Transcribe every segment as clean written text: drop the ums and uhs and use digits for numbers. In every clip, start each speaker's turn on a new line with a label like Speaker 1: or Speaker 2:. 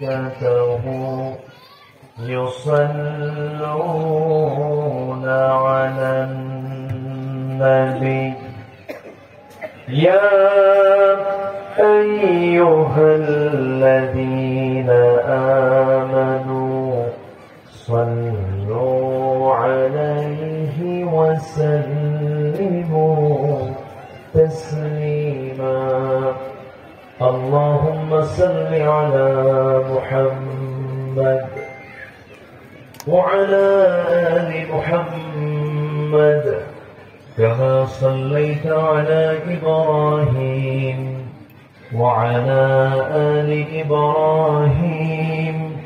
Speaker 1: وملائكته يصلون على النبي يا أيها الذين آمنوا صلوا عليه وسلموا تسليما اللهم صل على محمد وعلى آل محمد كما صليت على إبراهيم وعلى آل إبراهيم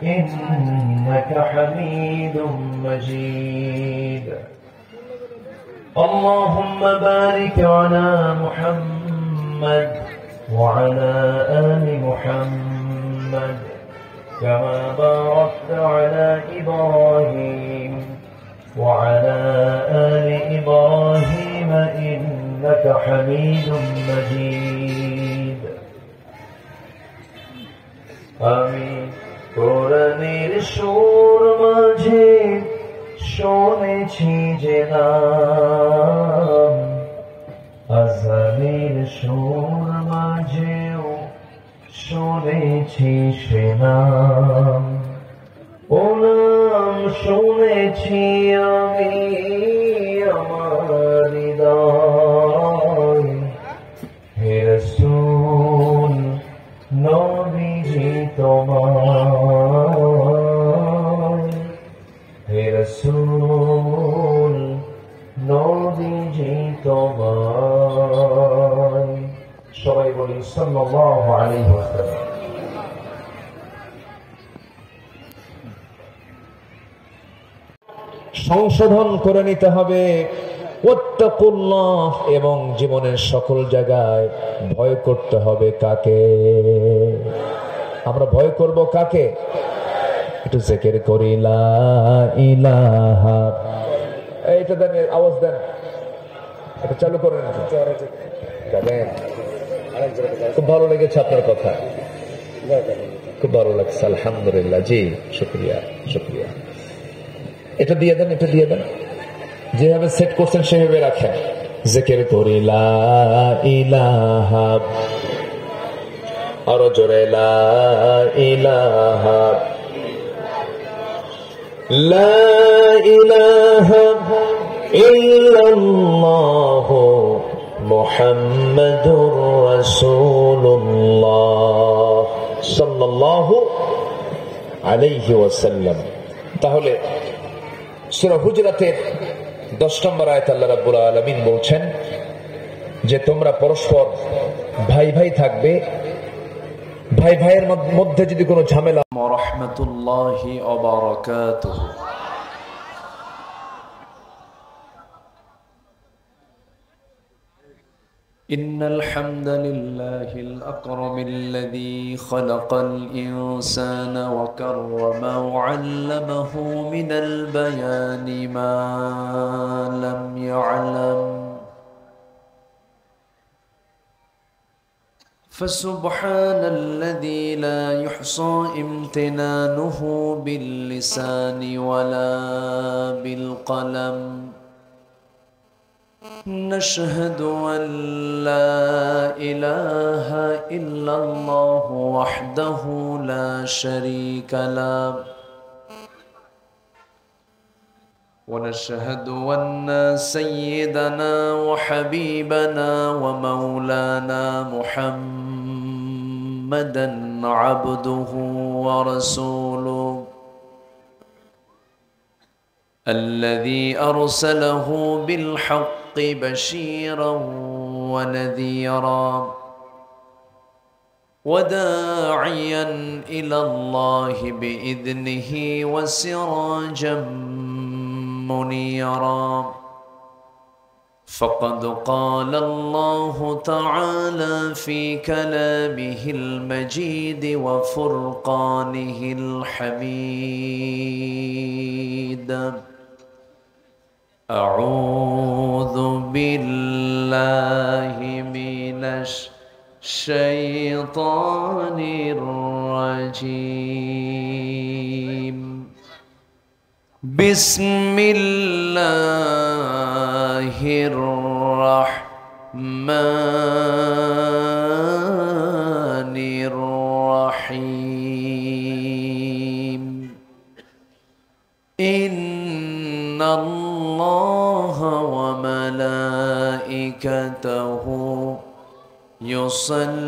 Speaker 1: إنك حميد مجيد اللهم بارك على محمد وعلى آل محمد كما باركت على إبراهيم وعلى آل إبراهيم إنك حميد مجيد آمين কোরআনের সুর মাঝে শুনেছি যে নাম আযানের সুর মাঝেও শুনেছি সে নাম ও নাম শুনেছি আমি আমার হৃদয় হে রাসূল নবীজি তোমার হে রাসূল নবীজি তোমার সবাই বলি সাল্লাল্লাহু আলাইহি ওয়াসাল্লাম সংশোধন করে নিতে হবে ওয়াত্তাকুল্লাহ এবং জীবনের সকল জায়গায় ভয় করতে হবে কাকে আমরা ভয় করব কাকে একটু জিকির করি লা ইলাহা এইটা দেন আওয়াজ দেন এটা চালু করেন খুব ভালো লেগেছে আপনার কথা খুব ভালো লাগছে আলহামদুলিল্লাহ জি শুকরিয়া শুকরিয়া এটা দিয়ে দেন যেভাবে সেট করছেন সেভাবে রাখেন জিকির করি লা ইলাহা আরো জোরে লা ইলাহা লা ইলাহা ইল্লাল্লাহু মুহাম্মাদুর রাসূলুল্লাহ সাল্লাল্লাহু আলাইহি ওয়াসাল্লাম তাহলে সূরা হুজরাতের 10 নম্বর আয়াত আল্লাহ রাব্বুল আলামিন বলছেন যে তোমরা পরস্পর ভাই ভাই থাকবে ভাই ভাইয়ের মধ্যে যদি কোনো ঝামেলা ওয়া রাহমাতুল্লাহি ওয়া বারাকাতুহু إن الحمد لله الأكرم الذي خلق الإنسان وكرمه وعلمه من البيان ما لم يعلم فسبحان الذي لا يحصى امتنانه باللسان ولا بالقلم نشهد أن لا إله إلا الله وحده لا شريك له ونشهد أن سيدنا وحبيبنا ومولانا محمدا عبده ورسوله الذي أرسله بالحق بشيرا ونذيرا وداعيا إلى الله بإذنه وسراجا منيرا فقد قال الله تعالى في كلامه المجيد وفرقانه الحميد أعوذ بالله من الشيطان الرجيم
Speaker 2: الرجيم بسم الله الرحمن الرحيم إن الله وملائكته يصلون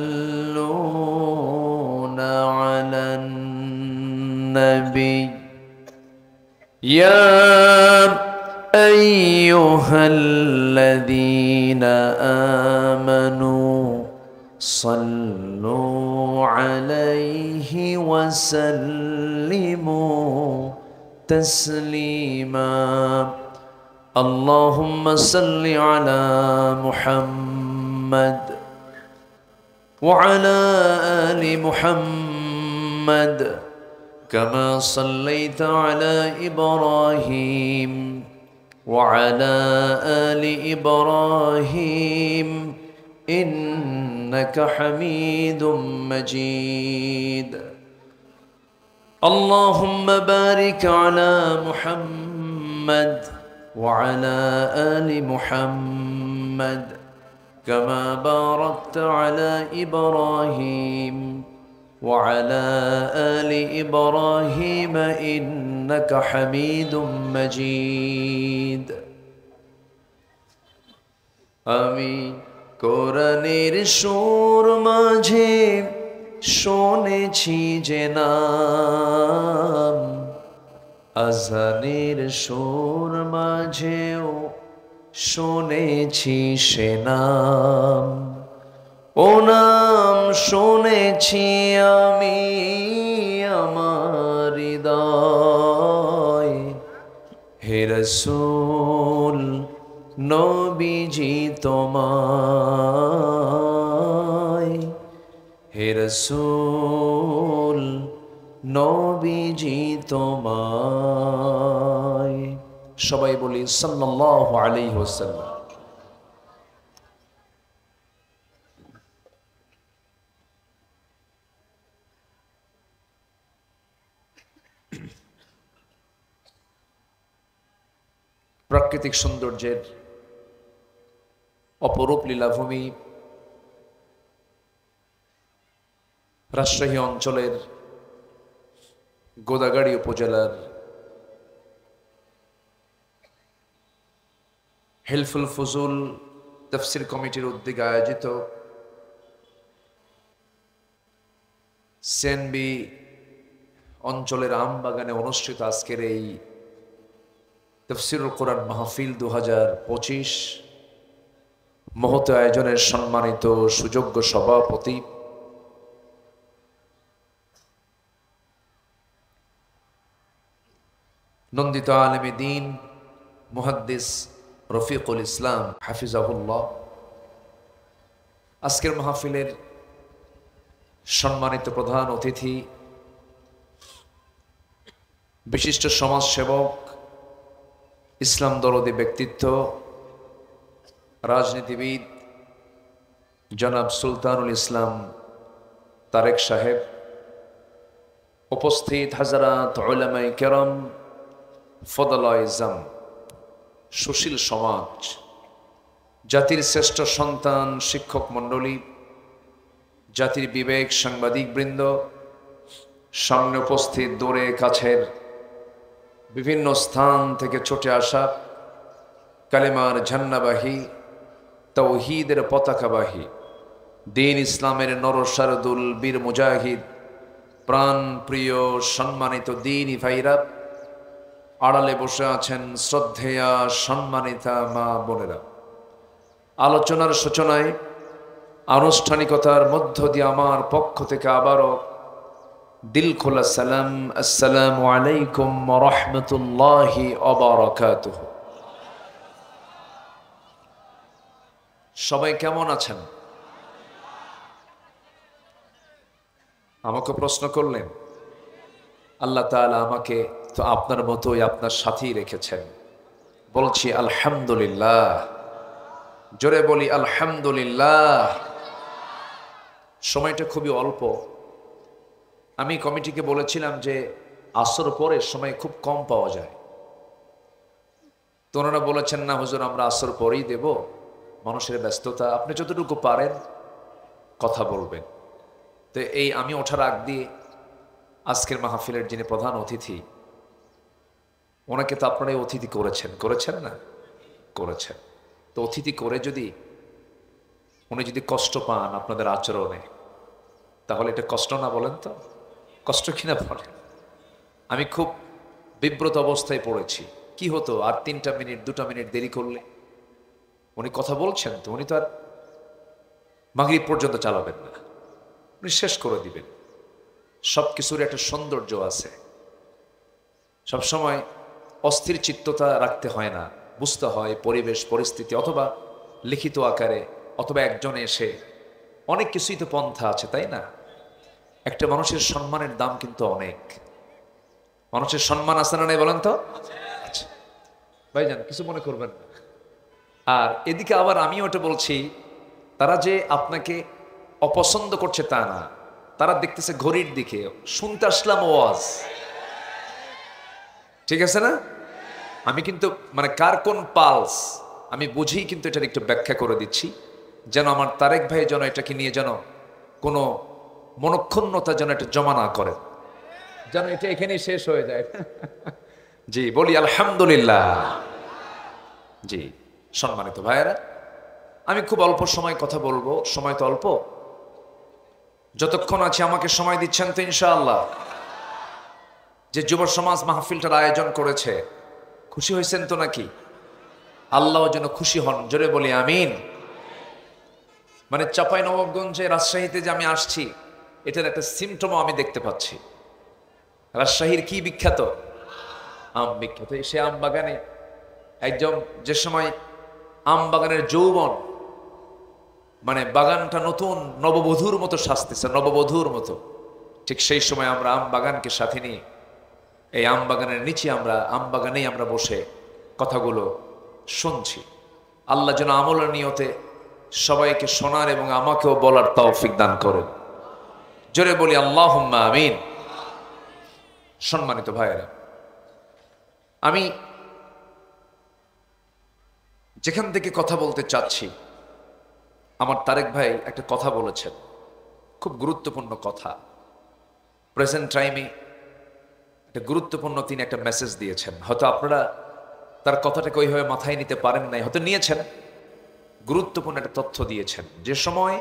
Speaker 2: على النبي يا أيها الذين آمنوا صلوا عليه وسلموا تسليما اللهم صل على محمد وعلى آل محمد كما صليت على إبراهيم وعلى آل إبراهيم إنك حميد مجيد اللهم بارك على محمد وعلى آل محمد كما باركت على إبراهيم وعلى آل إبراهيم إنك حميد مجيد آمين কোরআনের সুর মাঝে শুনেছি যে নাম আজানের সুর মাঝেও শুনেছি সে নাম ও নাম শুনেছি আমি আমার হৃদয় হে রাসূল নবীজি তোমায় হে রাসূল নবীজি তোমায় সবাই বলি সাল্লাল্লাহু আলাইহি ওয়াসাল্লাম প্রাকৃতিক সৌন্দর্যের অপরূপ লীলাভূমি রাজশাহী অঞ্চলের গোদাগাড়ী উপজেলার হেলফুল ফুজুল তাফসীর কমিটির উদ্যোগে আয়োজিত সেনবি অঞ্চলের আমবাগানে অনুষ্ঠিত আজকের এই তাফসীরুল কোরআন মাহফিল 2025 মহৎ আয়োজনের সম্মানিত সুযোগ্য সভাপতি নন্দিত আলেমে দ্বীন মুহাদ্দিস রফিকুল ইসলাম হাফিজাহুল্লাহ আজকের মাহফিলের সম্মানিত প্রধান অতিথি বিশিষ্ট সমাজসেবক ইসলাম দরদী ব্যক্তিত্ব রাজনীতিবিদ জনাব সুলতানুল ইসলাম তারেক সাহেব উপস্থিত হাজারাত উলামায়ে কেরাম ফদলায়ে ইজাম সুশীল সমাজ জাতির শ্রেষ্ঠ সন্তান শিক্ষক মণ্ডলী জাতির বিবেক সাংবাদিকবৃন্দ সামনে উপস্থিত দূরে কাছের বিভিন্ন স্থান থেকে ছুটে আসা কালেমার ঝান্নাবাহী তাওহীদের পতাকাবাহী দ্বীন ইসলামের নরসারদুল বীর মুজাহিদ প্রাণ প্রিয় সম্মানিত দ্বীনি ভাইরা আড়ালে বসে আছেন শ্রদ্ধেয়া সম্মানিতা মা বোনেরা আলোচনার সূচনায় আনুষ্ঠানিকতার মধ্য দিয়ে আমার পক্ষ থেকে আবারও দিল খোলা সালাম আসসালামু আলাইকুম ওয়া রাহমাতুল্লাহি ওয়া বারাকাতুহু সবাই কেমন আছেন আমাকে প্রশ্ন করলেন আল্লাহ তাআলা আমাকে তো আপনার মতোই আপনার সাথেই রেখেছেন বলছি আলহামদুলিল্লাহ জোরে বলি আলহামদুলিল্লাহ সময়টা খুবই অল্প আমি কমিটিকে বলেছিলাম যে আসর পরের সময় খুব কম পাওয়া যায়, তো ওনারা বলেছেন না হুজুর আমরা আসর পরেই দেব, মানুষের ব্যস্ততা, আপনি যতটুকু পারেন কথা বলবেন। তো এই আমি ওঠার আগ দিয়ে আজকের মাহফিলের যিনি প্রধান অতিথি, ওনাকে তো আপনারাই অতিথি করেছেন না করেছেন, তো অতিথি করে যদি উনি যদি কষ্ট পান আপনাদের আচরণে, তাহলে এটা কষ্ট না বলেন তো? কষ্ট কিনা বলেন? আমি খুব বিব্রত অবস্থায় পড়েছি। কি হতো আর 3টা মিনিট 2টা মিনিট দেরি করলে? উনি কথা বলছেন তো, উনি তো আর মাগরিব পর্যন্ত চালাবেন না, উনি শেষ করে দিবেন। সব কিছুর একটা সৌন্দর্য আছে, সবসময় অস্থির চিত্ততা রাখতে হয় না, বুঝতে হয় পরিবেশ পরিস্থিতি, অথবা লিখিত আকারে, অথবা একজনে এসে, অনেক কিছুই তো পন্থা আছে, তাই না? একটা মানুষের সম্মানের দাম কিন্তু অনেক। মানুষের সম্মান আছে না নাই বলেন তো? আচ্ছা ভাইজান কিছু মনে করবেন না। আর এদিকে আবার আমি ওটা বলছি, তারা যে আপনাকে অপছন্দ করছে তা না, তারা দেখতেছে ঘড়ির দিকে, শুনতে আসলাম ওয়াজ, ঠিক আছে না? আমি কিন্তু মানে কার কোন পালস আমি বুঝি, কিন্তু এটার একটু ব্যাখ্যা করে দিচ্ছি, যেন আমার তারেক ভাই যেন এটাকে নিয়ে যেন কোনো মনক্ষুণ্ণতা যেন এটা জমা না করে, যেন এটা এখানেই শেষ হয়ে যায়। জি বলি আলহামদুলিল্লাহ। জি সম্মানিত ভাইয়েরা, আমি খুব অল্প সময় কথা বলবো, সময় তো অল্প, যতক্ষণ আছে আমাকে সময় দিচ্ছেন তো ইনশাআল্লাহ। যে যুব সমাজ মাহফিলটার আয়োজন করেছে, খুশি হয়েছেন তো নাকি? আল্লাহ যেন খুশি হন, জোরে বলি আমিন। মানে চাঁপাইনবাবগঞ্জে রাজশাহীতে যে আমি আসছি, এটার একটা সিমটমও আমি দেখতে পাচ্ছি। রাজশাহীর কি বিখ্যাত? আম বিখ্যাত। সে আম বাগানে একদম যে সময় আম বাগানের যৌবন, মানে বাগানটা নতুন নববধূর মতো সাজতেছে, নববধূর মতো, ঠিক সেই সময় আমরা আম বাগানকে সাথে নিয়ে এই আম বাগানের নিচে আমরা আম বাগানেই আমরা বসে কথাগুলো শুনছি। আল্লাহ যেন আমলের নিয়তে সবাইকে শোনার এবং আমাকেও বলার তৌফিক দান করেন, জোরে বলি আল্লাহুম্মা আমিন। সম্মানিত ভাইয়েরা, আমি যেখান থেকে কথা বলতে চাচ্ছি, আমার তারেক ভাই একটা কথা বলেছেন, খুব গুরুত্বপূর্ণ কথা। প্রেজেন্ট টাইমে একটা গুরুত্বপূর্ণ তিনি একটা মেসেজ দিয়েছেন। হয়তো আপনারা তার কথাটাকে ওইভাবে মাথায় নিতে পারেন নাই, হয়তো নিয়েছেন। গুরুত্বপূর্ণ একটা তথ্য দিয়েছেন, যে সময়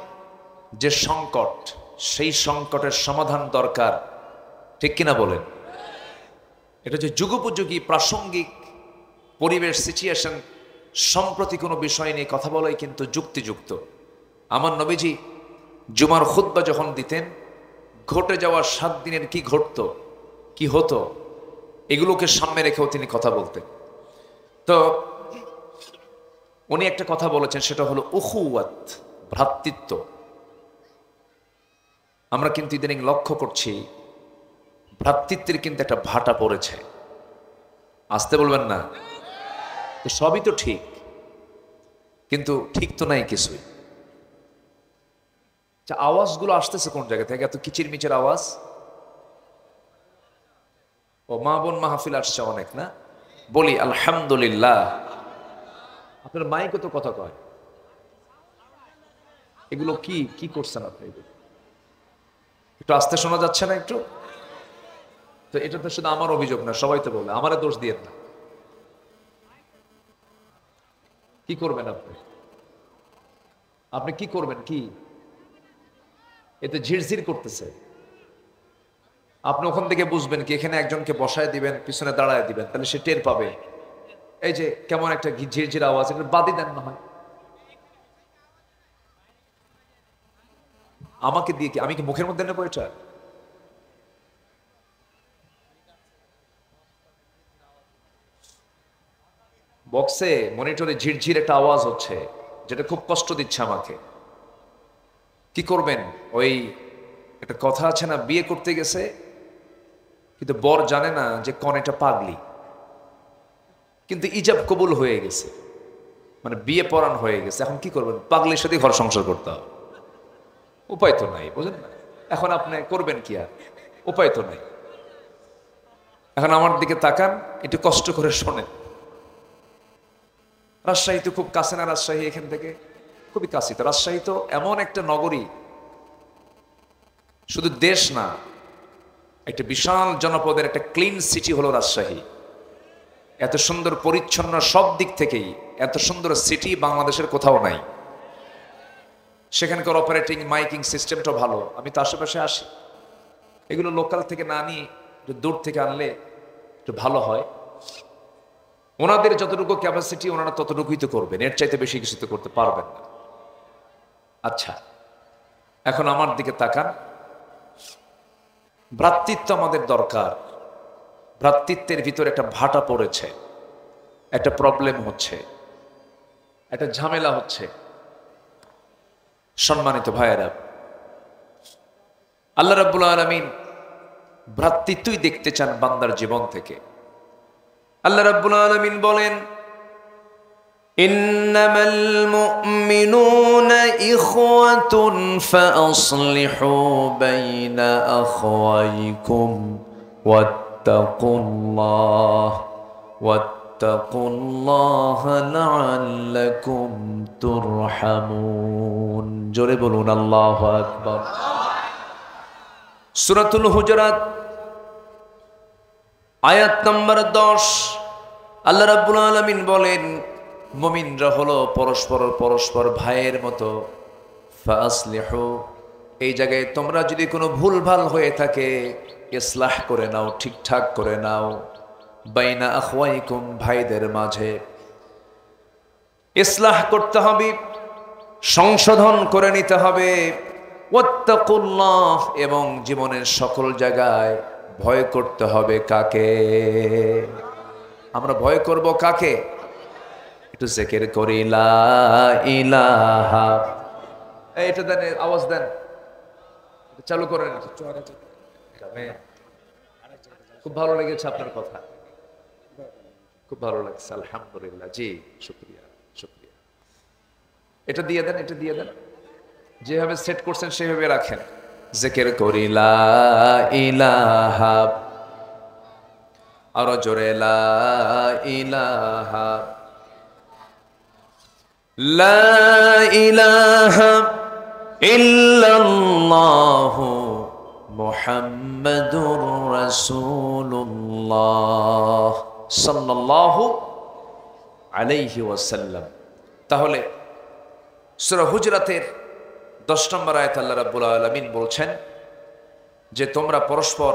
Speaker 2: যে সংকট, সেই সংকটের সমাধান দরকার, ঠিক কিনা বলেন? এটা যে যুগোপযোগী প্রাসঙ্গিক পরিবেশ সিচুয়েশন, সম্প্রতি কোনো বিষয় নিয়ে কথা বলাই কিন্তু যুক্তিযুক্ত। আমার নবীজি জুমার খুতবা যখন দিতেন, ঘটে যাওয়া 7 দিনের কি ঘটতো, কি হতো, এগুলোকে সামনে রেখেও তিনি কথা বলতেন। তো উনি একটা কথা বলেছেন, সেটা হলো উখুওয়াত, ভ্রাতৃত্ব। আমরা কিন্তু ইদানিং লক্ষ্য করছি ভ্রাতৃত্বের কিন্তু একটা ভাটা পড়েছে। আসতে বলবেন না তো? সবই তো ঠিক, কিন্তু ঠিক তো নাই কিছুই। আওয়াজগুলো আসতেছে কোন জায়গা থেকে? এত কিচির মিচির আওয়াজ। ও মা বোন মাহফিল আসছে অনেক না? বলি আলহামদুলিল্লাহ। আপনার মাইকও তো কথা কয়, এগুলো কি কি করছেন আপনি? একটু আস্তে শোনা যাচ্ছে না একটু? তো এটা তো শুধু আমার অভিযোগ না, সবাই তো বলে, আমারে দোষ দিয়েন না। কি করবেন আপনি? আপনি কি করবেন? কি এতে ঝিরঝির করতেছে? আপনি ওখান থেকে বুঝবেন কি, এখানে একজনকে বসায় দিবেন, পিছনে দাঁড়ায় দিবেন, তাহলে সে টের পাবে। এই যে কেমন একটা ঝিরঝির আওয়াজ, এটা বাদই দেন না হয়। আমাকে দিয়ে কি, আমি কি মুখের মধ্যে নেবো এটা? বক্সে মনিটরে ঝিরঝির একটা আওয়াজ হচ্ছে, যেটা খুব কষ্ট দিচ্ছে আমাকে। কি করবেন? ওই একটা কথা আছে না, বিয়ে করতে গেছে কিন্তু বর জানে না যে কনেটা পাগলি, কিন্তু ইজাব কবুল হয়ে গেছে, মানে বিয়ে পড়ান হয়ে গেছে। এখন কি করবেন? পাগলির সাথে ঘর সংসার করতে হবে, উপায় তো নাই, বুঝেন না? এখন আপনি করবেন কি আর? উপায় তো নেই। এখন আমার দিকে তাকান, একটু কষ্ট করে শোনেন। রাজশাহী তো খুব কাছে না? রাজশাহী এখান থেকে খুবই কাছে। তো রাজশাহী তো এমন একটা নগরী, শুধু দেশ না, একটা বিশাল জনপদের একটা ক্লিন সিটি হলো রাজশাহী। এত সুন্দর পরিচ্ছন্ন সব দিক থেকেই এত সুন্দর সিটি বাংলাদেশের কোথাও নাই। সেখানকার অপারেটিং মাইকিং সিস্টেমটা ভালো। আমি তো আশেপাশে আসি, এগুলো লোকাল থেকে না নিয়ে একটু দূর থেকে আনলে একটু ভালো হয়। ওনাদের যতটুকু ক্যাপাসিটি ওনারা ততটুকুই তো করবেন, এর চাইতে বেশি কিছু তো করতে পারবেন না। আচ্ছা, এখন আমার দিকে তাকান। ভ্রাতৃত্ব আমাদের দরকার। ভ্রাতৃত্বের ভিতরে একটা ভাটা পড়েছে, একটা প্রবলেম হচ্ছে, একটা ঝামেলা হচ্ছে। সম্মানিত ভাইয়েরা, আল্লাহ রাব্বুল আলামিন ভ্রাতৃত্বই দেখতে চান বান্দার জীবন থেকে। আল্লাহ রাব্বুল আলামিন বলেন, ইন্নামাল মুমিনুনা ইখওয়াতুন ফাআসলিহু বাইনা আখওয়াইকুম ওয়াত্তাকুল্লাহ লাআল্লাকুম তুরহামুন। জোরে বলুন আল্লাহু আকবার। সূরাতুল হুজুরাত আয়াত নম্বর 10, আল্লাহ রাব্বুল আলামিন বলেন, মুমিনরা হলো পরস্পর ভাইয়ের মতো। ফাআসলিহু, এই জায়গায় তোমরা যদি কোনো ভুলভাল হয়ে থাকে ইসলাহ করে নাও, ঠিকঠাক করে নাও। বাইনা আখওয়াইকুম, ভাইদের মাঝে ইসলাহ করতে হবে, সংশোধন করে নিতে হবে। ওয়াত্তাকুল্লাহ, এবং জীবনের সকল জায়গায় ভয় করতে হবে কাকে? আমরা ভয় করব কাকে? একটু জিকির করি লা ইলাহা। এটা দেন, আওয়াজ দেন, চালু করেন। খুব ভালো লেগেছে আপনার কথা, খুব ভালো লাগছে, আলহামদুলিল্লাহ। জি, শুকরিয়া শুকরিয়া। এটা দিয়ে দেন, এটা দিয়ে দেন। যেভাবে সেট করছেন সেভাবে রাখেন। জিকির করি লা ইলাহা, আরো জোরে লা ইলাহা, লা ইলাহা ইল্লাল্লাহু মুহাম্মাদুর রাসূলুল্লাহ সাল্লাল্লাহু আলাইহি ওয়াসাল্লাম। তাহলে সূরা হুজরাতের 10 নম্বর আয়াত আল্লাহ রাব্বুল আলামিন বলছেন যে তোমরা পরস্পর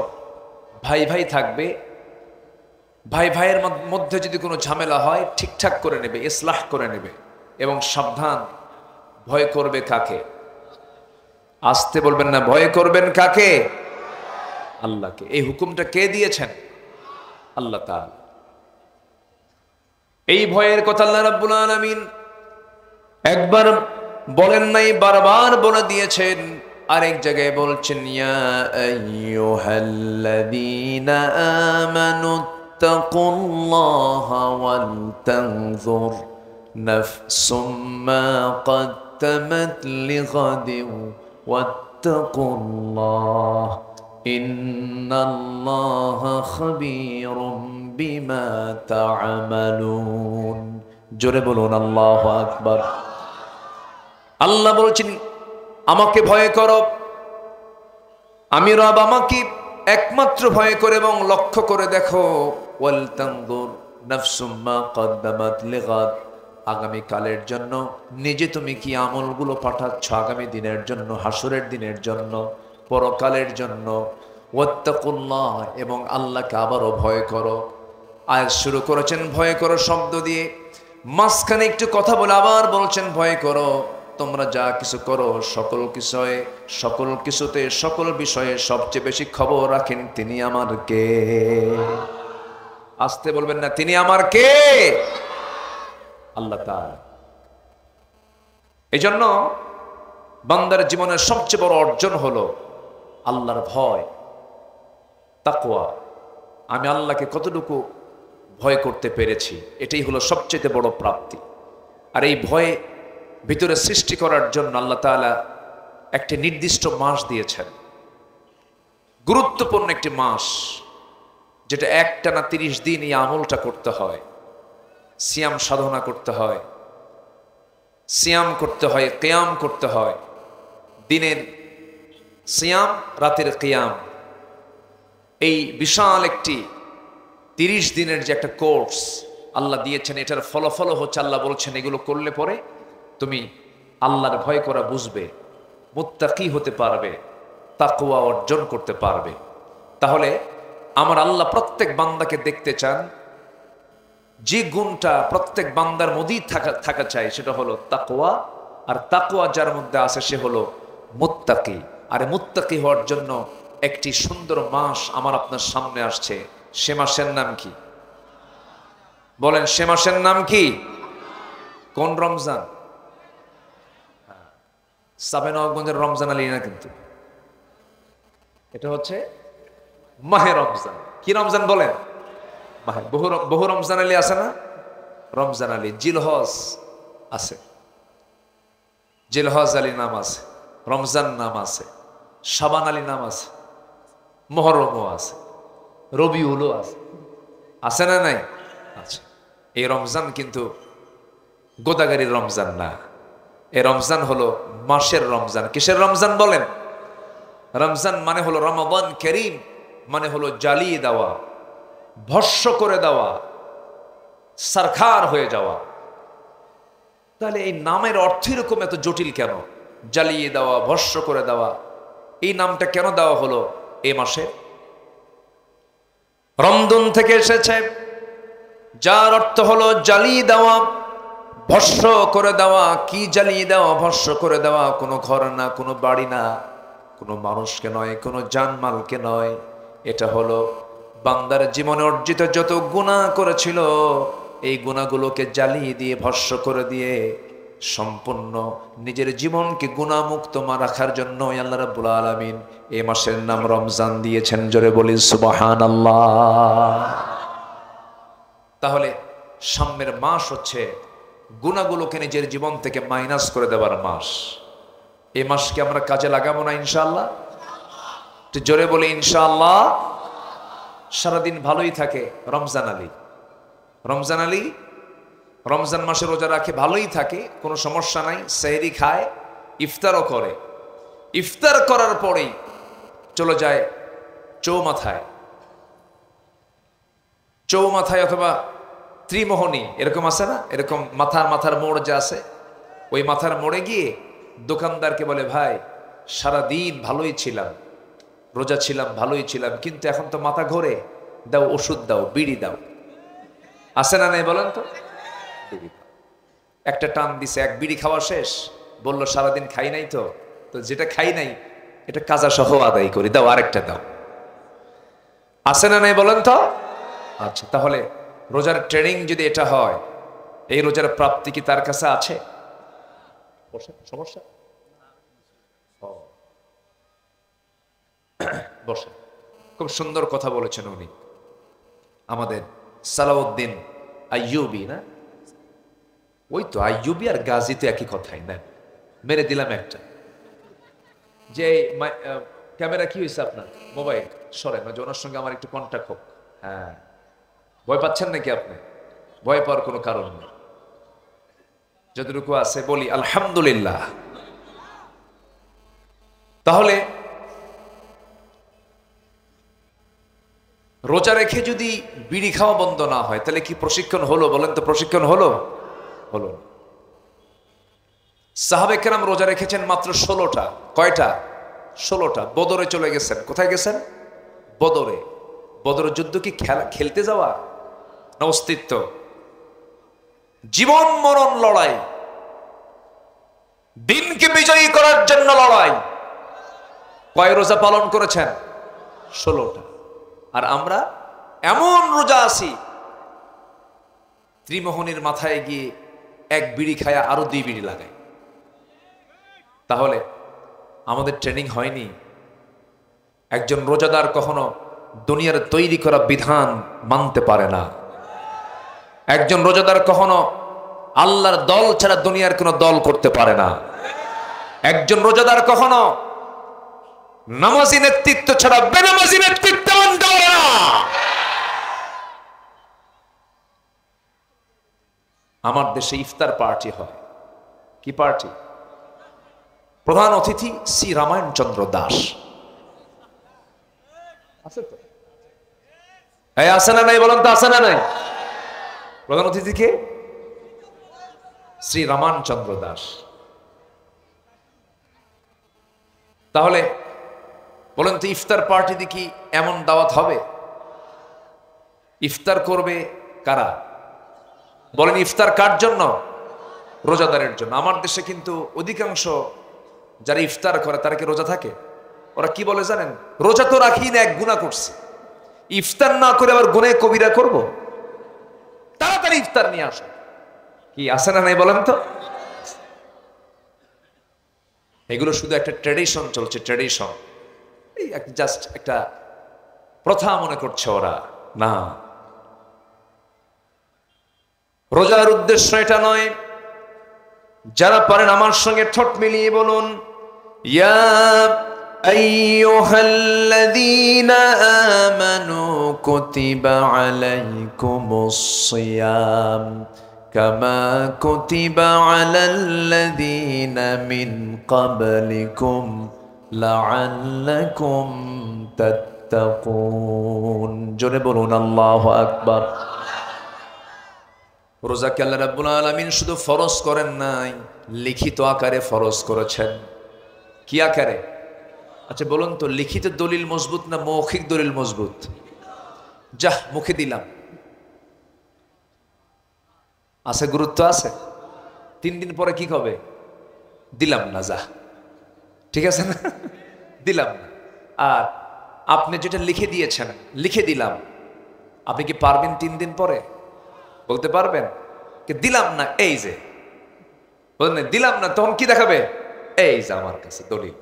Speaker 2: ভাই ভাই থাকবে। ভাই ভাইয়ের মধ্যে যদি কোনো ঝামেলা হয় ঠিকঠাক করে নেবে, ইসলাহ করে নেবে, এবং সাবধান, ভয় করবে কাকে? আসতে বলবেন না, ভয় করবেন কাকে? আল্লাহকে। এই হুকুমটা কে দিয়েছেন? আল্লাহ তাআলা। এই ভয়ের কথা আল্লাহ রাব্বুল আলামিন একবার বলেন নাই, বারবার বলে দিয়েছেন। আরেক জায়গায় বলছেন, ইয়া আইয়ুহাল্লাযীনা আমানু তাকুল্লাহা ওয়াল তানজুর নাফসুম মা কদ্দামাত লিগাদিন ওয়াত্তাকুল্লাহ ইন্নাল্লাহা খাবীরুম বিমা তা'মালুন। জোরে বলুন আল্লাহু আকবার। আল্লাহ বলছেন, আমাকে ভয় করো, আমি রব, আমাকে একমাত্র ভয় করে এবং লক্ষ্য করে দেখো। ওয়াল তানজুর নাফসুম মা কদ্দামাত লিগাদ, আগামী কালের জন্য নিজে তুমি কি আমলগুলো পাঠাচ্ছ আগামী দিনের জন্য, হাসরের দিনের জন্য, পরকালের জন্য। ওয়াত্তাকুল্লাহ, এবং আল্লাহকে আবারও ভয় করো। আয়াত শুরু করেছেন ভয় করো শব্দ দিয়ে, মাঝখানে একটু কথা বলে আবার বলছেন ভয় করো। তোমরা যা কিছু করো সকল কিছুতে সকল বিষয়ে সবচেয়ে বেশি খবর রাখেন তিনি আমার কে? আসতে বলবেন না, তিনি আমার কে? আল্লাহ তাআলা। এই জন্য বান্দার জীবনের সবচেয়ে বড় অর্জন হলো আল্লাহর ভয়, তাকওয়া। আমি আল্লাহকে কতটুকু ভয় করতে পেরেছি, এটাই হলো সবচেয়ে বড় প্রাপ্তি। আর এই ভয় ভিতরে সৃষ্টি করার জন্য আল্লাহ তাআলা একটি নির্দিষ্ট মাস দিয়েছেন। গুরুত্বপূর্ণ একটি মাস, যেটা একটানা 30 দিন এই আমলটা করতে হয়, সিয়াম সাধনা করতে হয়, সিয়াম করতে হয়, কিয়াম করতে হয়, দিনের সিয়াম, রাতের কিয়াম। এই বিশাল একটি 30 দিনের যে একটা কোর্স আল্লাহ দিয়েছেন, এটার ফলাফল হচ্ছে আল্লাহ বলছেন এগুলো করলে পরে তুমি আল্লাহর ভয় করা বুঝবে, মুত্তাকি হতে পারবে, তাকওয়া অর্জন করতে পারবে। তাহলে আমার আল্লাহ প্রত্যেক বান্দাকে দেখতে চান, যে গুণটা প্রত্যেক বান্দার মধ্যেই থাকা চাই সেটা হলো তাকওয়া। আর তাকওয়া যার মধ্যে আছে সে হলো মুত্তাকি। আর মুত্তাকি হওয়ার জন্য একটি সুন্দর মাস আমার আপনার সামনে আসছে। সে মাসের নাম কি? বলেন, সে মাসের নাম কি? কোন রমজান? সাবেনগঞ্জের রমজান আলী না, কিন্তু এটা হচ্ছে মাহে রমজান। কি রমজান বলেন? মাহে। বহু রমজান আলী আছে না? রমজান আলী। জিলহজ আছে, জিলহজ আলী নাম আছে, রমজান নাম আছে, শাবান আলী নাম আছে, মহরমও আছে, রবিউলও আছে। আছে না নাই? আচ্ছা। এই রমজান কিন্তু গোদাগারির রমজান না। এই রমজান হলো মাসের রমজান। কিসের রমজান বলেন? রমজান মানে হলো রমাদান করিম, মানে হলো জ্বালিয়ে দেওয়া, ভস্য করে দেওয়া, সরকার হয়ে যাওয়া। তাহলে এই নামের অর্থ এরকম এত জটিল কেন? জ্বালিয়ে দেওয়া, ভস্য করে দেওয়া, এই নামটা কেন দেওয়া হলো এই মাসে? রমদুন থেকে এসেছে, যার অর্থ হলো জ্বালিয়ে দেওয়া, ভস্য করে দেওয়া। কি জ্বালিয়ে দেওয়া, ভস্য করে দেওয়া? কোনো ঘর না, কোনো বাড়ি না, কোনো মানুষকে নয়, কোনো জানমালকে নয়। এটা হলো বান্দার জীবনে অর্জিত যত গুনাহ করেছিল, এই গুনাহগুলোকে জ্বালিয়ে দিয়ে, ভস্য করে দিয়ে সম্পূর্ণ নিজের জীবনকে গুনাহমুক্ত রাখার জন্য আল্লাহ রাব্বুল আলামিন এই মাসের নাম রমজান দিয়েছেন। জোরে বলি সুবহানাল্লাহ। তাহলে সামনের মাস হচ্ছে গুনাহগুলোকে নিজের জীবন থেকে মাইনাস করে দেওয়ার মাস। এই মাসকে আমরা কাজে লাগাবো না ইনশাআল্লাহ? একটু জোরে বলি ইনশাআল্লাহ। সারাদিন ভালোই থাকে রমজান আলী। রমজান আলী রমজান মাসে রোজা রাখে, ভালোই থাকে, কোনো সমস্যা নাই, সেহরি খায়, ইফতারও করে। ইফতার করার পরেই চলে যায় চৌমাথায়। চৌমাথায় অথবা ত্রিমোহনী এরকম আছে না, এরকম মাথার মোড় যে আছে, ওই মাথার মোড়ে গিয়ে দোকানদারকে বলে, ভাই সারাদিন ভালোই ছিলাম, রোজা ছিলাম, ভালোই ছিলাম, কিন্তু এখন তো মাথা ঘোরে, দাও ওষুধ দাও, বিড়ি দাও। আছে না নাই বলেন তো? একটা টান দিছে, এক বিড়ি খাওয়া শেষ, বলল সারাদিন খাই নাই তো, তো যেটা খাই নাই এটা কাজা সহ আদায় করি, দাও আরেকটা দাও। আছে না নাই বলেন তো? আচ্ছা, তাহলে রোজার ট্রেনিং যদি এটা হয়, এই রোজার প্রাপ্তি কি তার কাছে আছে? সমস্যা? বসে। খুব সুন্দর কথা বলেছেন উনি, আমাদের সালাউদ্দিন আইয়ুবী না? ওই তো আইয়ুবী আর গাজী তো একই কথাই না? মেরে দিলাম একটা। যে ক্যামেরা কি হয়েছে আপনার? মোবাইল সরেন, যে ওনার সঙ্গে আমার একটু কন্ট্যাক্ট হোক। হ্যাঁ, ভয় পাচ্ছেন নাকি আপনি? ভয় পাওয়ার কোনো কারণ নেই। যতটুকু আছে বলি আলহামদুলিল্লাহ। তাহলে রোজা রেখে যদি বিড়ি খাওয়া বন্ধ না হয়, তাহলে কি প্রশিক্ষণ হলো? বলেন তো, প্রশিক্ষণ হলো? হলো। সাহাবে কেরাম রোজা রেখেছেন মাত্র 16টা। কয়টা? 16টা। বদরে চলে গেছেন। কোথায় গেছেন? বদরে। বদরের যুদ্ধ কি খেলতে যাওয়া না অস্তিত্ব? জীবন মরণ লড়াই, দিনকে বিজয়ী করার জন্য লড়াই। কয় রোজা পালন করেছেন? 16টা। আর আমরা এমন রোজা আছি, ত্রিমোহনীর মাথায় গিয়ে এক বিড়ি খায়া আরো 2 বিড়ি লাগাই। তাহলে আমাদের ট্রেনিং হয়নি। একজন রোজাদার কখনো দুনিয়ার তৈরি করা বিধান মানতে পারে না। একজন রোজাদার কখনো আল্লাহর দল ছাড়া দুনিয়ার কোনো দল করতে পারে না। একজন রোজাদার কখনো নামাজি নেতৃত্ব ছাড়া বেনামাজি নেতৃত্ব মানতে পারে না। আমার দেশে ইফতার পার্টি হয়। কি পার্টি? প্রধান অতিথি শ্রী রামায়ণ চন্দ্র দাস। আছে তো? এই আছে না নাই বলেন তো, আছে না নাই? প্রধান অতিথি কে? শ্রী রামায়ণ চন্দ্র দাস। তাহলে বলেন তো, ইফতার পার্টিতে কি এমন দাওয়াত হবে? ইফতার করবে কারা? বলেন, ইফতার কার জন্য? রোজাদারের জন্য। আমার দেশে কিন্তু অধিকাংশ যারা ইফতার করে তারা কি রোজা থাকে? ওরা কি বলে জানেন? রোজা তো রাখি না, এক গুনাহ করছি, ইফতার না করে আবার গুনাহ কবিরা করব, তাড়াতাড়ি ইফতার নিয়ে আসো। কি আছে না নাই বলেন তো? এগুলো শুধু একটা ট্র্যাডিশন চলছে, ট্র্যাডিশন, এই জাস্ট একটা প্রথা মনে করছে ওরা। না, রোজার উদ্দেশ্য এটা নয়। যারা পারেন আমার সঙ্গে ঠোঁট মিলিয়ে বলুন, ইয়া আইয়ুহাল্লাযীনা আমানু কুতিবা আলাইকুমুস সিয়াম কামা কুতিবা আলাল্লাযীনা মিন ক্বাবলিকুম লাআল্লাকুম তাত্তাকুন। জোরে বলুন আল্লাহু আকবার। রোজাকে আল্লাহ রাব্বুল আলামিন শুধু ফরজ করেন নাই, লিখিত আকারে ফরজ করেছেন। কি আকারে? আচ্ছা বলুন তো, লিখিত দলিল মজবুত না মৌখিক দলিল মজবুত? যাহ, মুখে দিলাম, আছে গুরুত্ব আছে। 3 দিন পরে কি হবে? দিলাম না, যা, ঠিক আছে না? দিলাম না। আর আপনি যেটা লিখে দিয়েছেন, লিখে দিলাম, আপনি কি পারবেন 3 দিন পরে বলতে পারবেন দিলাম না? এই যে বলেন দিলাম না, তখন কি দেখাবে? এই যে আমার কাছে দলিল।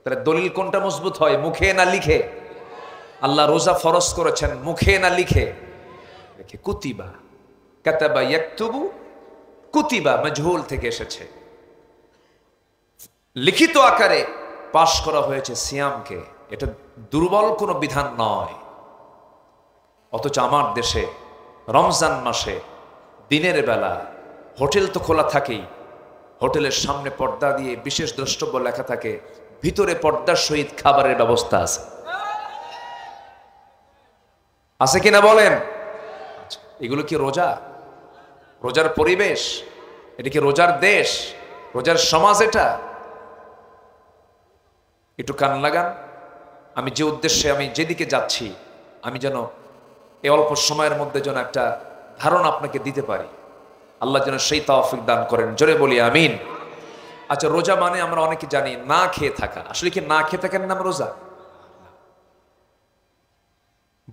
Speaker 2: তাহলে দলিল কোনটা মজবুত হয়, মুখে না লিখে? আল্লাহ রোজা ফরজ করেছেন মুখে না লিখে? লিখে। কুতিবা, কাতাবা ইয়াকতুবু, কুতিবা মাজহুল থেকে এসেছে, লিখিত আকারে পাশ করা হয়েছে সিয়ামকে। এটা দুর্বল কোনো বিধান নয়। অথচ আমার দেশে রমজান মাসে দিনের বেলা হোটেল তো খোলা থাকেই, হোটেলের সামনে পর্দা দিয়ে বিশেষ দ্রষ্টব্য লেখা থাকে, ভিতরে পর্দার সহিত খাবারের ব্যবস্থা আছে। আছে কিনা বলেন? এগুলো কি রোজা? রোজার পরিবেশ? এটা কি রোজার দেশ, রোজার সমাজ? এটা একটু কান লাগান। আমি যে উদ্দেশ্যে, আমি যেদিকে যাচ্ছি, আমি যেন এই অল্প সময়ের মধ্যে যেন একটা ধারণা আপনাকে দিতে পারি। আল্লাহ যেন সেই তৌফিক দান করেন। জোরে বলি আমিন। আচ্ছা, রোজা মানে আমরা অনেকে জানি না খেয়ে থাকা। আসলে কি না খেয়ে থাকার নাম রোজা?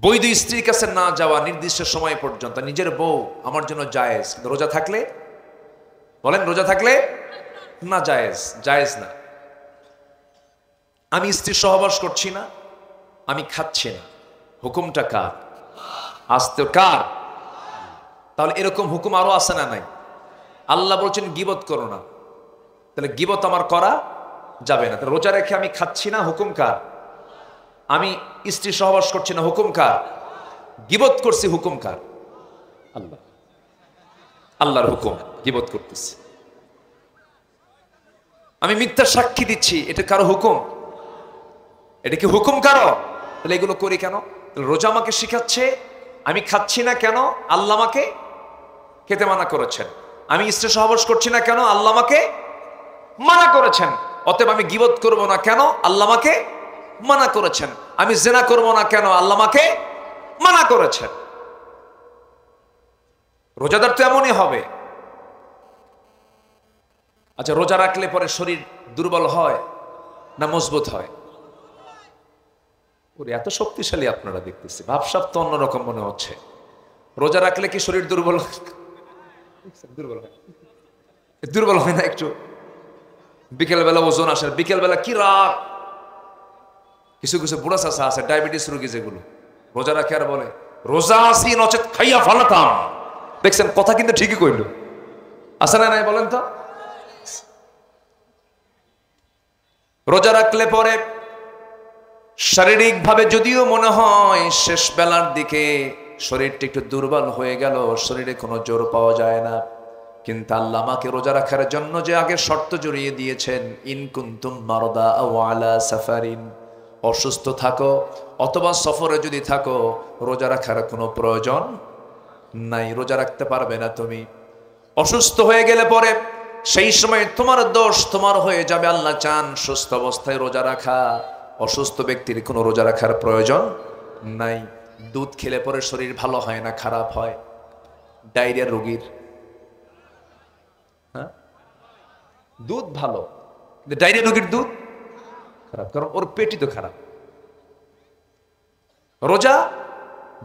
Speaker 2: বৈধ স্ত্রীর কাছে না যাওয়া নির্দিষ্ট সময় পর্যন্ত, নিজের বউ আমার জন্য জায়েজ। রোজা থাকলে বলেন, রোজা থাকলে না জায়েজ, জায়েজ না। আমি স্ত্রীর সহবাস করছি না, আমি খাচ্ছি না, হুকুমটা কার? আসতে কার? তাহলে এরকম হুকুম আরো আছে না নাই? আল্লাহ বলছেন গীবত করো না, তাহলে গীবত আমার করা যাবে না। রোজা রেখে আমি খাচ্ছি না, হুকুম কার? আমি স্ত্রী সহবাস করছি না, হুকুম কার? গীবত করছি, হুকুম কার? আল্লাহ। আল্লাহর হুকুম, গীবত করতেছি। আমি মিথ্যা সাক্ষী দিচ্ছি, এটা কারো হুকুম? এটা কি হুকুম কারো? তাহলে এগুলো করি কেন? রোজা আমাকে শিখাচ্ছে আমি খাচ্ছি না কেন? আল্লাহ আমাকে খেতে মানা করেছেন। আমি স্ত্রী সহবাস করছি না কেন? আল্লাহ আমাকে মানা করেছেন। অতএব আমি গীবত করব না কেন? আল্লাহ আমাকে মানা করেছেন। আমি জিনা করব না কেন? আল্লাহ আমাকে মানা করেছেন। রোজাদার তো এমনই হবে। আচ্ছা, রোজা রাখলে পরে শরীর দুর্বল হয় না মজবুত হয়? ওরে এত শক্তিশালী আপনারা দেখতেছি, ভাবসাব তো অন্যরকম মনে হচ্ছে। রোজা রাখলে কি শরীর দুর্বল দুর্বল হয়? দুর্বল হয় না একটু? বিকেলবেলা ওজন আসে, বিকেলবেলা কি রাগ। কিছু কিছু বুড়া চাষা আছে, ডায়াবেটিস রোগী, যেগুলো রোজা রাখে আর বলে রোজা আসি নচেত খাইয়া ফালাতাম। দেখছেন, কথা কিন্তু ঠিকই কইল। আসে না নাই বলেন তো? রোজা রাখলে পরে শারীরিকভাবে যদিও মনে হয় শেষ বেলার দিকে শরীরটা একটু দুর্বল হয়ে গেল, শরীরে কোনো জোর পাওয়া যায় না, কিন্তু আল্লাহ আমাকে রোজা রাখার জন্য যে আগে শর্ত জড়িয়ে দিয়েছেন, ইন কুনতুম মারদা আও আলা সাফারিন, অসুস্থ থাকো অথবা সফরে যদি থাকো, রোজা রাখার কোনো প্রয়োজন নাই, রোজা রাখতে পারবে না তুমি। অসুস্থ হয়ে গেলে পরে সেই সময় তোমার দোষ তোমার হয়ে যাবে। আল্লাহ চান সুস্থ অবস্থায় রোজা রাখা। অসুস্থ ব্যক্তির কোনো রোজা রাখার প্রয়োজন নাই। দুধ খেলে পরে শরীর ভালো হয় না, খারাপ হয়। ডায়রিয়া রোগীর দুধ ভালো, কিন্তু ডায়রিয়া রোগীর দুধ খারাপ, কারণ ওর পেটই তো খারাপ। রোজা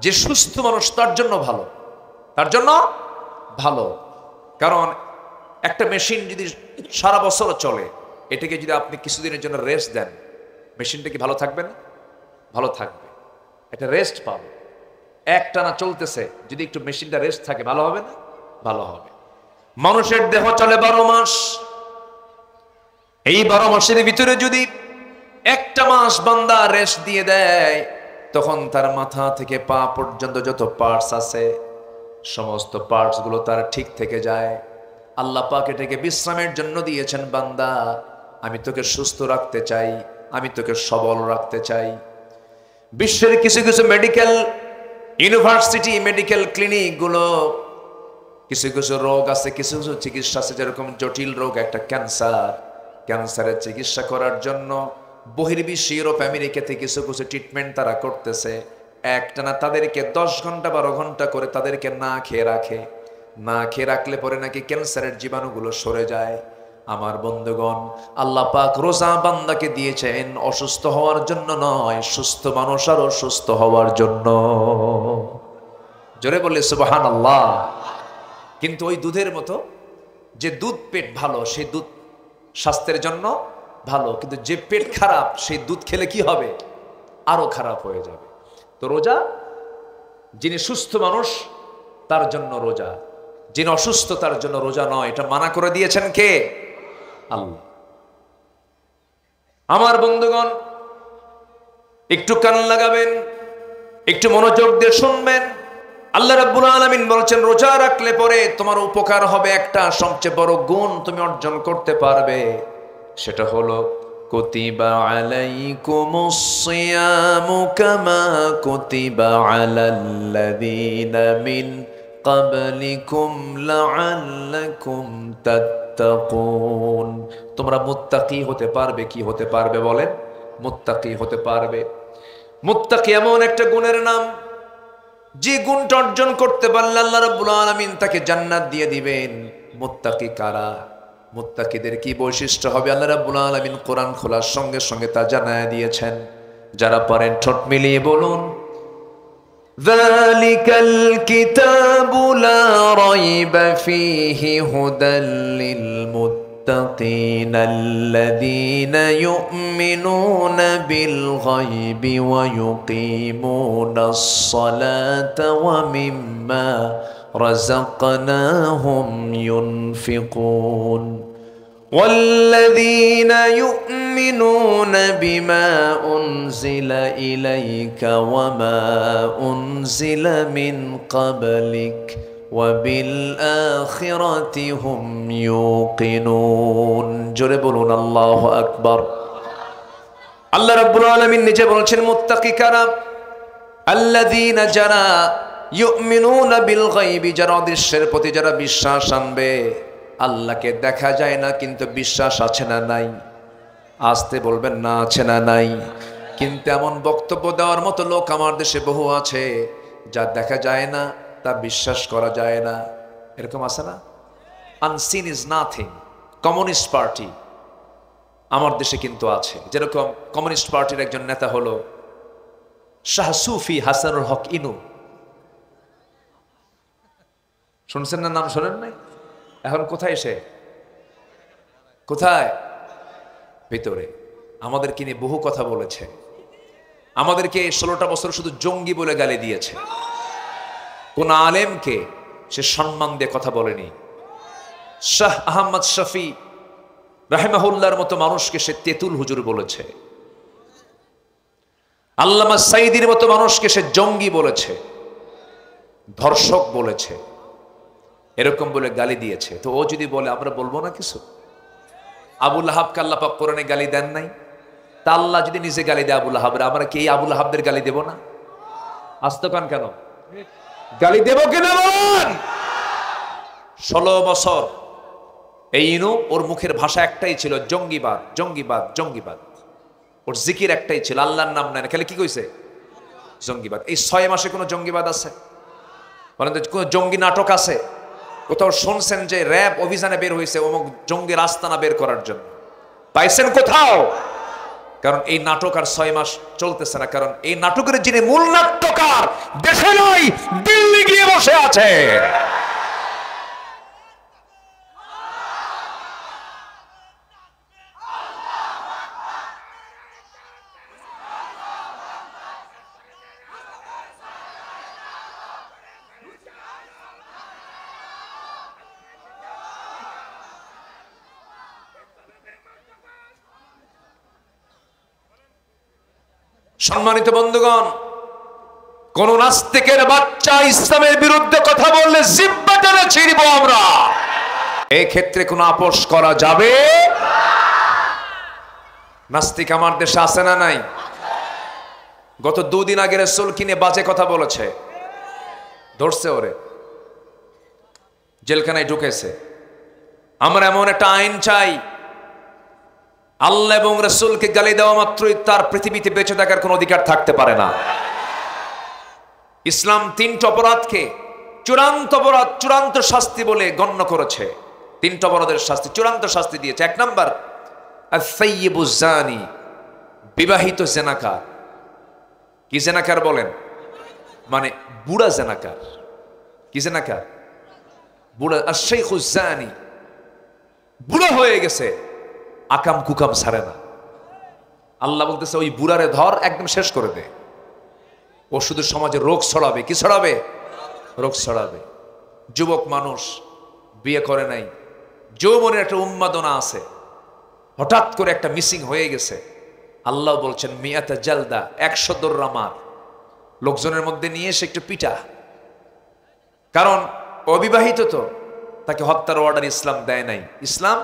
Speaker 2: যে সুস্থ মানুষ তার জন্য ভালো, তার জন্য ভালো। কারণ একটা মেশিন যদি সারা বছর চলে, এটাকে যদি আপনি কিছুদিনের জন্য রেস্ট দেন, মেশিনটা কি ভালো থাকবে না? ভালো থাকবে, একটা রেস্ট পাবে। একটানা চলতেছে, যদি একটু মেশিনটা রেস্ট থাকে ভালো হবে না? ভালো হবে। মানুষের দেহ চলে 12 মাস। এই 12 মাসের ভিতরে যদি একটা মাস বান্দা রেস্ট দিয়ে দেয়, তখন তার মাথা থেকে পা পর্যন্ত যত পার্টস আছে সমস্ত পার্টস গুলো তার ঠিক থেকে যায়। আল্লাহ পাক এটাকে বিশ্রামের জন্য দিয়েছেন। বান্দা, আমি তোকে সুস্থ রাখতে চাই, আমি তোকে সবল রাখতে চাই। বিশ্বের কিছু কিছু মেডিকেল ইউনিভার্সিটি, মেডিকেল ক্লিনিক গুলো, কিছু কিছু রোগ আছে, কিছু কিছু চিকিৎসা আছে, যেরকম জটিল রোগ একটা ক্যান্সার, ক্যান্সারের চিকিৎসা করার জন্য বহির্বিশ্ব, ইউরোপ, আমেরিকাতে কিছু কিছু ট্রিটমেন্ট তারা করতেছে। একটানা তাদেরকে 10 ঘন্টা 12 ঘন্টা করে তাদেরকে না খেয়ে রাখে। না খেয়ে রাখলে পরে নাকি ক্যান্সারের জীবাণুগুলো সরে যায়। আমার বন্ধুগণ, আল্লাহ পাক রোজা বান্দাকে দিয়েছেন অসুস্থ হওয়ার জন্য নয়, সুস্থ মানুষ আরো সুস্থ হওয়ার জন্য। জোরে বললে সুবহানাল্লাহ। কিন্তু ওই দুধের মতো, যে দুধ পেট ভালো সেই দুধ স্বাস্থ্যের জন্য ভালো, কিন্তু যে পেট খারাপ সেই দুধ খেলে কি হবে? আরো খারাপ হয়ে যাবে। তো রোজা, যিনি সুস্থ মানুষ তার জন্য রোজা, যিনি অসুস্থ তার জন্য রোজা নয়। এটা মানা করে দিয়েছেন কে? আল্লাহ। আমার বন্ধুগণ, একটু কান লাগাবেন, একটু মনোযোগ দিয়ে শুনবেন। আল্লাহ রাব্বুল আলামিন বলছেন, রোজা রাখলে পরে তোমার উপকার হবে, একটা সবচেয়ে বড় গুণ তুমি অর্জন করতে পারবে, সেটা হলো কুতিবা আলাইকুমুস সিয়ামু কামা কুতিবা আলাল্লাযীনা মিন ক্বাবলিকুম লাআল্লাকুম তাত্তাকুন। তোমরা মুত্তাকি হতে পারবে। কি হতে পারবে বলেন? মুত্তাকি হতে পারবে। মুত্তাকি এমন একটা গুণের নাম, যে গুণটা অর্জন করতে পারলে আল্লাহ রাব্বুল আলামিন তাকে জান্নাত দিয়ে দিবেন। মুত্তাকি কারা? মুত্তাকিদের কি বৈশিষ্ট্য হবে? আল্লাহ রাব্বুল আলামিন কোরআন খোলার সঙ্গে সঙ্গে তা জানায় দিয়েছেন। যারা পারেন ঠোঁট মিলিয়ে বলুন, যালিকাল কিতাবু লা রাইবা ফীহি হুদাল লিল মুত্তাকিন আল্লাযীনা ইউমিনুনা বিল গায়বি ওয়া ইউকিমুনাস সালাতা ওয়া মিম্মা রাযাকনাহুম ইউনফিকুন والذين يؤمنون بما أنزل إليك وما أنزل من قبلك وبالآخرة هم يوقنون। জোরে বলুন আল্লাহু আকবার। আল্লাহ রাব্বুল আলামিন নিজে বলছেন মুত্তাকি কারা? আল্লাযীনা, যারা ইউমিনুনা বিল গায়বি, যারা অদৃশ্যের প্রতি যারা বিশ্বাস আনবে। আল্লাহকে দেখা যায় না, কিন্তু বিশ্বাস আছে না নাই? আসতে বলবেন না, আছে না নাই? কিন্তু এমন বক্তব্য দেওয়ার মতো লোক আমার দেশে বহু আছে, যা দেখা যায় না তা বিশ্বাস করা যায় না। এরকম আছে না? Unseen is nothing. Communist party আমার দেশে কিন্তু আছে। যেরকম কমিউনিস্ট পার্টির একজন নেতা হলো শাহ সুফি হাসানুল হক ইনু। শুনছেন না? নাম শোনেন নাই? এখন কোথায় সে? কোথায়? ভিতরে। আমাদেরকে নিয়ে বহু কথা বলেছে। আমাদেরকে 16টা বছর শুধু জঙ্গি বলে গালি দিয়েছে। কোন আলেমকে সে সম্মান দিয়ে কথা বলেনি। শাহ আহমদ শফি রাহিমাহুল্লাহর মতো মানুষকে সে তেতুল হুজুর বলেছে। আল্লামা সাঈদীর মতো মানুষকে সে জঙ্গি বলেছে, ধর্ষক বলেছে, এরকম বলে গালি দিয়েছে। তো ও যদি বলে আমরা বলবো না কিছু? আবু লাহাবকে আল্লাহ পাক কোরআনে গালি দেন নাই? তা আল্লাহ যদি নিজে গালি দেয় আবু লাহাবের, আমরা কি এই আবু লাহাবদের গালি দেব না? আস্তকান কেন গালি দেব কিনা বলেন? 16 বছর এই ইনু, ওর মুখের ভাষা একটাই ছিল জঙ্গিবাদ, জঙ্গিবাদ, জঙ্গিবাদ। ওর জিকির একটাই ছিল, আল্লাহর নাম নেয় না, খালি কি কইছে? জঙ্গিবাদ। এই 6 মাসে কোনো জঙ্গিবাদ আছে বলেন তো? কোনো জঙ্গি নাটক আছে? কোথাও শুনছেন যে র‍্যাব অভিযানে বের হয়েছে অমুক জঙ্গির আস্তানা বের করার জন্য? পাইছেন কোথাও? কারণ এই নাটক আর 6 মাস চলতেছে না, কারণ এই নাটকের যিনি মূল নাট্যকার দেশে নয়, দিল্লি গিয়ে বসে আছে। সম্মানিত বন্ধুগণ, কোন নাস্তিকের বাচ্চা ইসলামের বিরুদ্ধে কথা বললে জিহ্বা টেনে ছিঁড়ব আমরা। এই ক্ষেত্রে কোনো আপোষ করা যাবে? নাস্তিক আমার দেশে আছে না নাই? গত 2 দিন আগে রাসূল কিনে বাজে কথা বলেছে, ধরছে, ওরে জেলখানায় ঢুকেছে। আমরা এমন একটা আইন চাই, আল্লাহ এবং রাসূলকে গালি দেওয়া মাত্রই তার পৃথিবীতে বেঁচে থাকার কোনো অধিকার থাকতে পারে না। ইসলাম 3টা অপরাধকে চূড়ান্ত অপরাধ, চূড়ান্ত শাস্তি বলে গণ্য করেছে। 3টা অপরাধের শাস্তি, চূড়ান্ত শাস্তি দিয়েছে। 1 নাম্বার আস-সাইয়্যিবুজ জানি, বিবাহিত জেনাকার। কি জেনাকার বলেন? মানে বুড়া জেনাকার। কি জেনাকার? বুড়া। আশ-শাইখুজ জানি, বুড়া হয়ে গেছে, আকাম কুকাম ছাড়ে না। আল্লাহ বলতেছে ওই বুড়ারে ধর, একদম শেষ করে দে। ও শুধু সমাজে রোগ ছড়াবে। কি ছড়াবে? রোগ ছড়াবে। যুবক মানুষ, বিয়ে করে নাই, যৌবনের একটা উন্মাদনা আছে, হঠাৎ করে একটা মিসিং হয়ে গেছে। আল্লাহ বলছেন মিয়াতা জালদা, 100 দৌড়া মার, লোকজনের মধ্যে নিয়ে এসে একটু পিটা। কারণ অবিবাহিত, তো তাকে হত্যার অর্ডার ইসলাম দেয় নাই। ইসলাম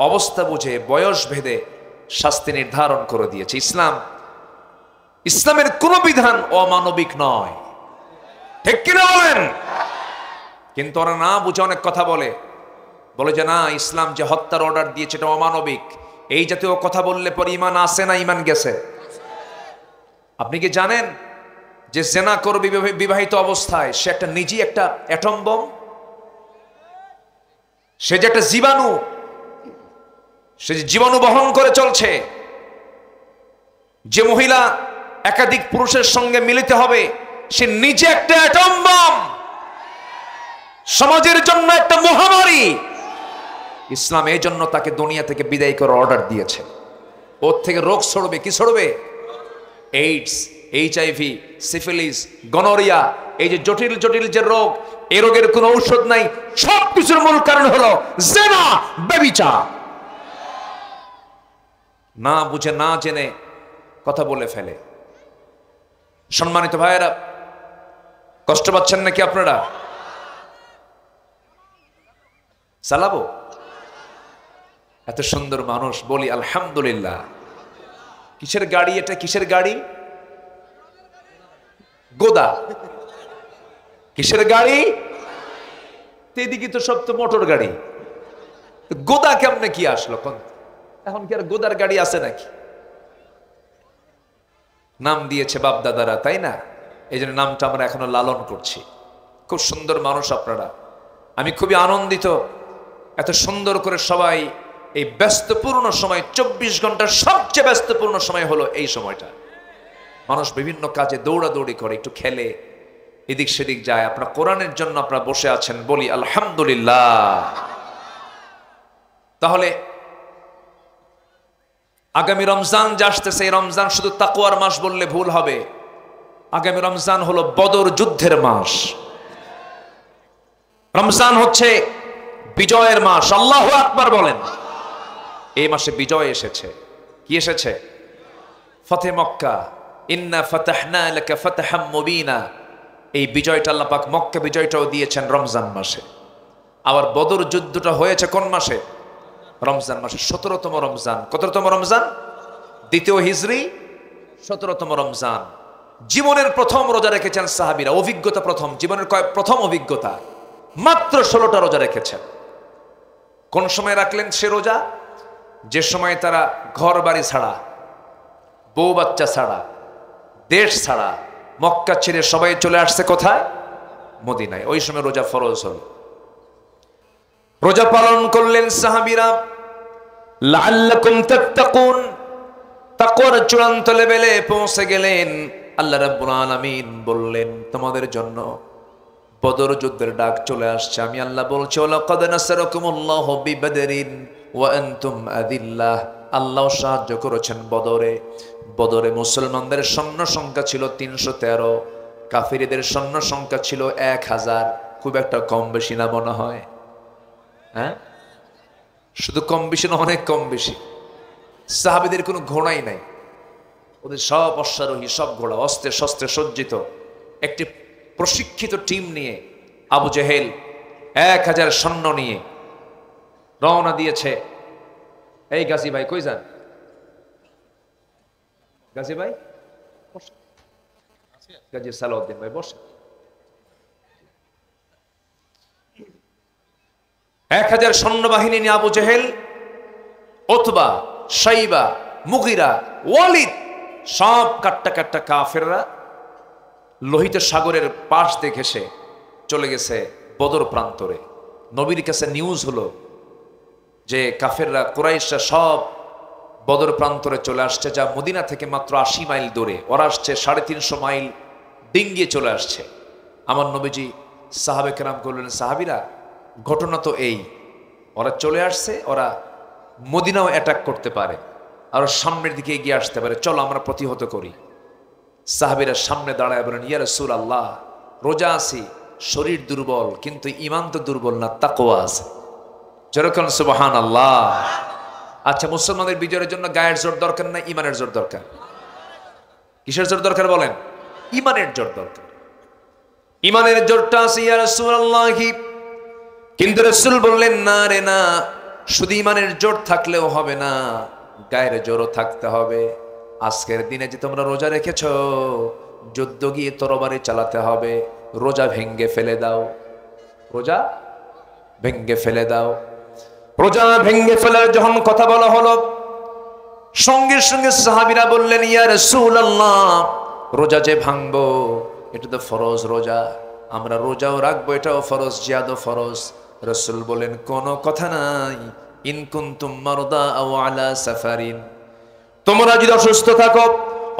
Speaker 2: অবস্থা বুঝে বয়স ভেদে শাস্তি নির্ধারণ করে দিয়েছে। ইসলামের কোন বিধান অমানবিক নয়, ঠিক কিনা বলেন? কিন্তু ওরা না বুঝে অনেক কথা বলে যে না, ইসলাম যে হত্যার অর্ডার দিয়েছে এটা অমানবিক। এই জাতীয় কথা বললে পরে ইমান আসে না ইমান গেছে? আপনি কি জানেন যে জেনা করবে বিবাহিত অবস্থায় সে একটা নিজেই একটা অ্যাটম বম, সে যে একটা জীবাণু, সে যে জীবাণু বহন করে চলছে। যে মহিলা একাধিক পুরুষের সঙ্গে মিলিত হবে সে নিজে একটা অ্যাটম বম, সমাজের জন্য একটা মহামারী। ইসলাম এই জন্য তাকে দুনিয়া থেকে বিদায় করার অর্ডার দিয়েছে। ওর থেকে রোগ ছড়বে। কি ছড়বে? এইডস, HIV, সিফিলিস, গনোরিয়া, এই যে জটিল জটিল যে রোগ, এই রোগের কোনো ঔষধ নাই। সব কিছুর মূল কারণ হলো জিনা, ব্যভিচার। না বুঝে না জেনে কথা বলে ফেলে। সম্মানিত ভাইয়েরা, কষ্ট পাচ্ছেন নাকি আপনারা? চালাবো? এত সুন্দর মানুষ, বলি আলহামদুলিল্লাহ। কিসের গাড়ি এটা? কিসের গাড়ি? গোদা। কিসের গাড়ি? এদিকে তো সব তো মোটর গাড়ি, গোদা কেমনে কি আসলো? এখন কি আর গোদার গাড়ি আছে নাকি? নাম দিয়েছে বাপ দাদারা, তাই না? এই জন্য নামটা আমরা এখনো লালন করছি। খুব সুন্দর মানুষ আপনারা, আমি খুবই আনন্দিত। এত সুন্দর করে সবাই এই ব্যস্তপূর্ণ সময়, 24 ঘন্টার সবচেয়ে ব্যস্তপূর্ণ সময় হলো এই সময়টা। মানুষ বিভিন্ন কাজে দৌড়াদৌড়ি করে, একটু খেলে, এদিক সেদিক যায়। আপনারা কোরআনের জন্য আপনারা বসে আছেন, বলি আলহামদুলিল্লাহ। তাহলে আগামী রমজান যে আসতেছে, এই রমজান শুধু তাকওয়ার মাস বললে ভুল হবে। আগামী রমজান হলো বদর যুদ্ধের মাস। রমজান হচ্ছে বিজয়ের মাস। আল্লাহু আকবার বলেন। এই মাসে বিজয় এসেছে। কি এসেছে? ফতে মক্কা, ইন্না ফাতাহনা লাকা ফাতহাম মুবিনা, এই বিজয়টা আল্লাহ পাক মক্কা বিজয়টাও দিয়েছেন রমজান মাসে। আবার বদর যুদ্ধটা হয়েছে কোন মাসে? রমজান মাসে, 17তম রমজান। কততম রমজান? দ্বিতীয় হিজরি 17তম রমজান। জীবনের প্রথম রোজা রেখেছেন সাহাবীরা, অভিজ্ঞতা প্রথম, জীবনের প্রথম অভিজ্ঞতা। মাত্র 16টা রোজা রেখেছেন। কোন সময় রাখলেন সে রোজা? যে সময় তারা ঘর বাড়ি ছাড়া, বউ বাচ্চা ছাড়া, দেশ ছাড়া, মক্কা ছেড়ে সবাই চলে আসছে কোথায়? মদিনায়। ওই সময় রোজা ফরজ হল। রোজা পালন করলেন সাহাবীরা, লাআল্লাকুম তাত্তাকুন, তাকওয়ার চূড়ান্ত লেভেলে পৌঁছে গেলেন। আল্লাহ রাব্বুল আলামিন বললেন, তোমাদের জন্য বদর যুদ্ধের ডাক চলে আসছে। আমি আল্লাহ বলছি, ওয়ালাকাদ নাসারাকুমুল্লাহু বিবাদরিন ওয়া আনতুম আদিল্লাহ। আল্লাহ সাহায্য করেছেন বদরে। বদরে মুসলমানদের সৈন্য সংখ্যা ছিল 313, কাফিরদের সৈন্য সংখ্যা ছিল 1000। খুব একটা কম বেশি না মনে হয়? হ্যাঁ, শুধু কম বেশি না, অনেক কম বেশি। সাহাবীদের কোনো ঘোড়াই নাই, ওদের সব অশ্বারোহী, সব ঘোড়া, অস্ত্রে শস্ত্রে সজ্জিত। একটি প্রশিক্ষিত টিম নিয়ে আবু জেহেল 1000 সৈন্য নিয়ে রওনা দিয়েছে। এই গাজী ভাই কই যান? গাজী ভাই, গাজী সালাউদ্দিন ভাই বসে। 1000 সৈন্যবাহিনী নিয়ে আবু জেহেল, উতবা, শাইবা, মুগিরা, ওয়ালিদ, সব কাট্টা কাট্টা কাফেররা লোহিত সাগরের পাশ দিয়ে ঘেঁষে চলে গেছে বদর প্রান্তরে। নবীর কাছে নিউজ হলো যে কাফেররা, কুরাইশরা সব বদর প্রান্তরে চলে আসছে, যা মদিনা থেকে মাত্র 80 মাইল দূরে। ওরা আসছে 350 মাইল ডিঙ্গিয়ে চলে আসছে। আমার নবীজি সাহাবে কেরাম করলেন, সাহাবীরা ঘটনা তো এই, ওরা চলে আসছে, ওরা মদিনাও অ্যাটাক করতে পারে, আর সামনের দিকে এগিয়ে আসতে পারে, চলো আমরা প্রতিহত করি। সাহাবীরা সামনে দাঁড়ায় বলেন, ইয়া রাসূলুল্লাহ, রোজা আছি, শরীর দুর্বল, কিন্তু ঈমান তো দুর্বল না, তাকওয়া আছে। যেরকম সুবহানাল্লাহ। আচ্ছা, মুসলমানদের বিজয়ের জন্য গায়ের জোর দরকার না ঈমানের জোর দরকার? কিসের জোর দরকার বলেন? ঈমানের জোর দরকার। ঈমানের জোরটা আছে ইয়া রাসূলুল্লাহ। কিন্তু রাসূল বললেন, না রে না, শুধু ঈমানের জোর থাকলেও হবে না, গায়ের জোরও থাকতে হবে। আজকের দিনে যে তোমরা রোজা রেখেছ, যুদ্ধ গিয়ে তরবারি চালাতে হবে, রোজা ভেঙ্গে ফেলে দাও, রোজা ভেঙ্গে ফেলে দাও। রোজা ভেঙ্গে ফেলার যখন কথা বলা হলো, সঙ্গে সঙ্গে সাহাবীরা বললেন, ইয়া রাসূলুল্লাহ, রোজা যে ভাঙবো, এটা তো ফরজ রোজা, আমরা রোজাও রাখবো, এটাও ফরজ, জিয়াদও ফরজ। রাসূল বলেন, কোনো কথা নাই, ইন কুনতুম মারদা আও আলা সাফারিন, তোমরা যদি অসুস্থ থাকো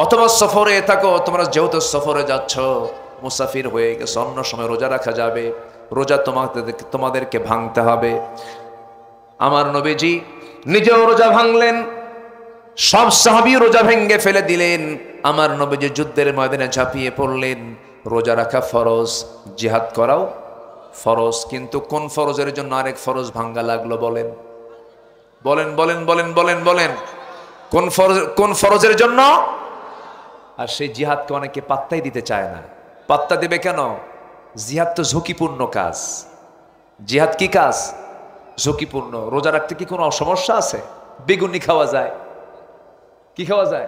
Speaker 2: অথবা সফরে থাকো, তোমরা যেহেতু সফরে যাচ্ছ, মুসাফির হয়ে গেছে, অন্য সময় রোজা রাখা যাবে, রোজা তোমাদেরকে ভাঙতে হবে। আমার নবীজি নিজেও রোজা ভাঙলেন, সব সাহাবী রোজা ভেঙ্গে ফেলে দিলেন। আমার নবীজি যুদ্ধের ময়দানে ঝাঁপিয়ে পড়লেন। রোজা রাখা ফরজ, জিহাদ করাও ফরজ, কিন্তু কোন ফরজের জন্য আরেক ফরজ ভাঙ্গা লাগলো? বলেন বলেন বলেন বলেন বলেন বলেন, কোন ফরজের জন্য? আর সেই জিহাদকে অনেকে পাত্তাই দিতে চায় না। পাত্তা দেবে কেন? জিহাদ তো ঝুঁকিপূর্ণ কাজ। জিহাদ কি কাজ? ঝুঁকিপূর্ণ। রোজা রাখতে কি কোনো সমস্যা আছে? বেগুনি খাওয়া যায়। কি খাওয়া যায়?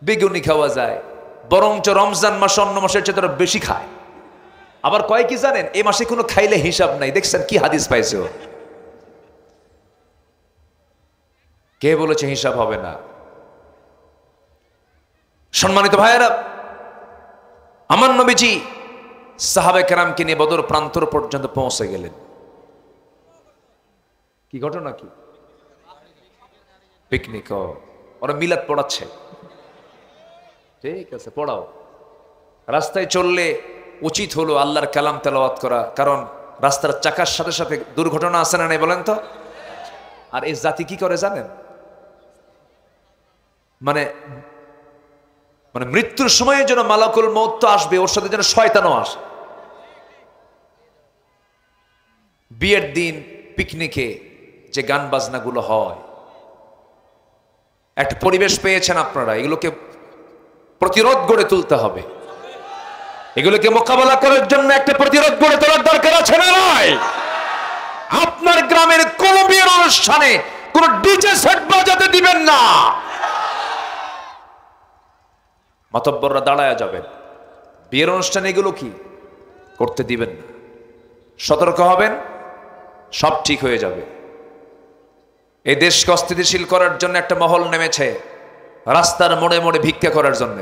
Speaker 2: বেগুনি খাওয়া যায়। বরঞ্চ রমজান মাসে অন্য মাসের চেয়ে তারা বেশি খায়। আবার কয় কি জানেন, এই মাসে কোনো খাইলে হিসাব নাই। দেখছেন কি হাদিস পাইছে? কে বলেছে হিসাব হবে না? সম্মানিত ভাইয়েরা, আমার নবীজি সাহাবে কেরামকে নিয়ে বদর প্রান্তর পর্যন্ত পৌঁছে গেলেন। কি ঘটনা? কি পিকনিক? ওরা মিলাদ পড়াচ্ছে। ঠিক আছে, পড়াও। রাস্তায় চললে উচিত হলো আল্লাহর কালাম তেলাওয়াত করা, কারণ রাস্তার চাকার সাথে সাথে দুর্ঘটনা আছে না নাই বলেন তো? আর এই জাতি কি করে জানেন? মানে মানে মৃত্যুর সময়ে যেন মালাকুল মউত তো আসবে, ওর সাথে যেন শয়তানও আসে। বিয়ের দিন পিকনিকে যে গান বাজনাগুলো হয়, একটা পরিবেশ পেয়েছেন আপনারা, এগুলোকে প্রতিরোধ গড়ে তুলতে হবে। এগুলোকে মোকাবেলা করার জন্য একটা প্রতিরোধ গড়ে তোলার দরকার আছে না নাই? আপনার গ্রামের কোন বিয়ের অনুষ্ঠানে কোন ডিজে সেট বাজাতে দিবেন না। মাতব্বররা দাঁড়ায়া যাবেন, বিয়ের অনুষ্ঠানে এগুলো কি করতে দিবেন না। সতর্ক হবেন, সব ঠিক হয়ে যাবে। এই দেশকে অস্থিতিশীল করার জন্য একটা মহল নেমেছে, রাস্তার মোড়ে মোড়ে ভিক্ষা করার জন্য।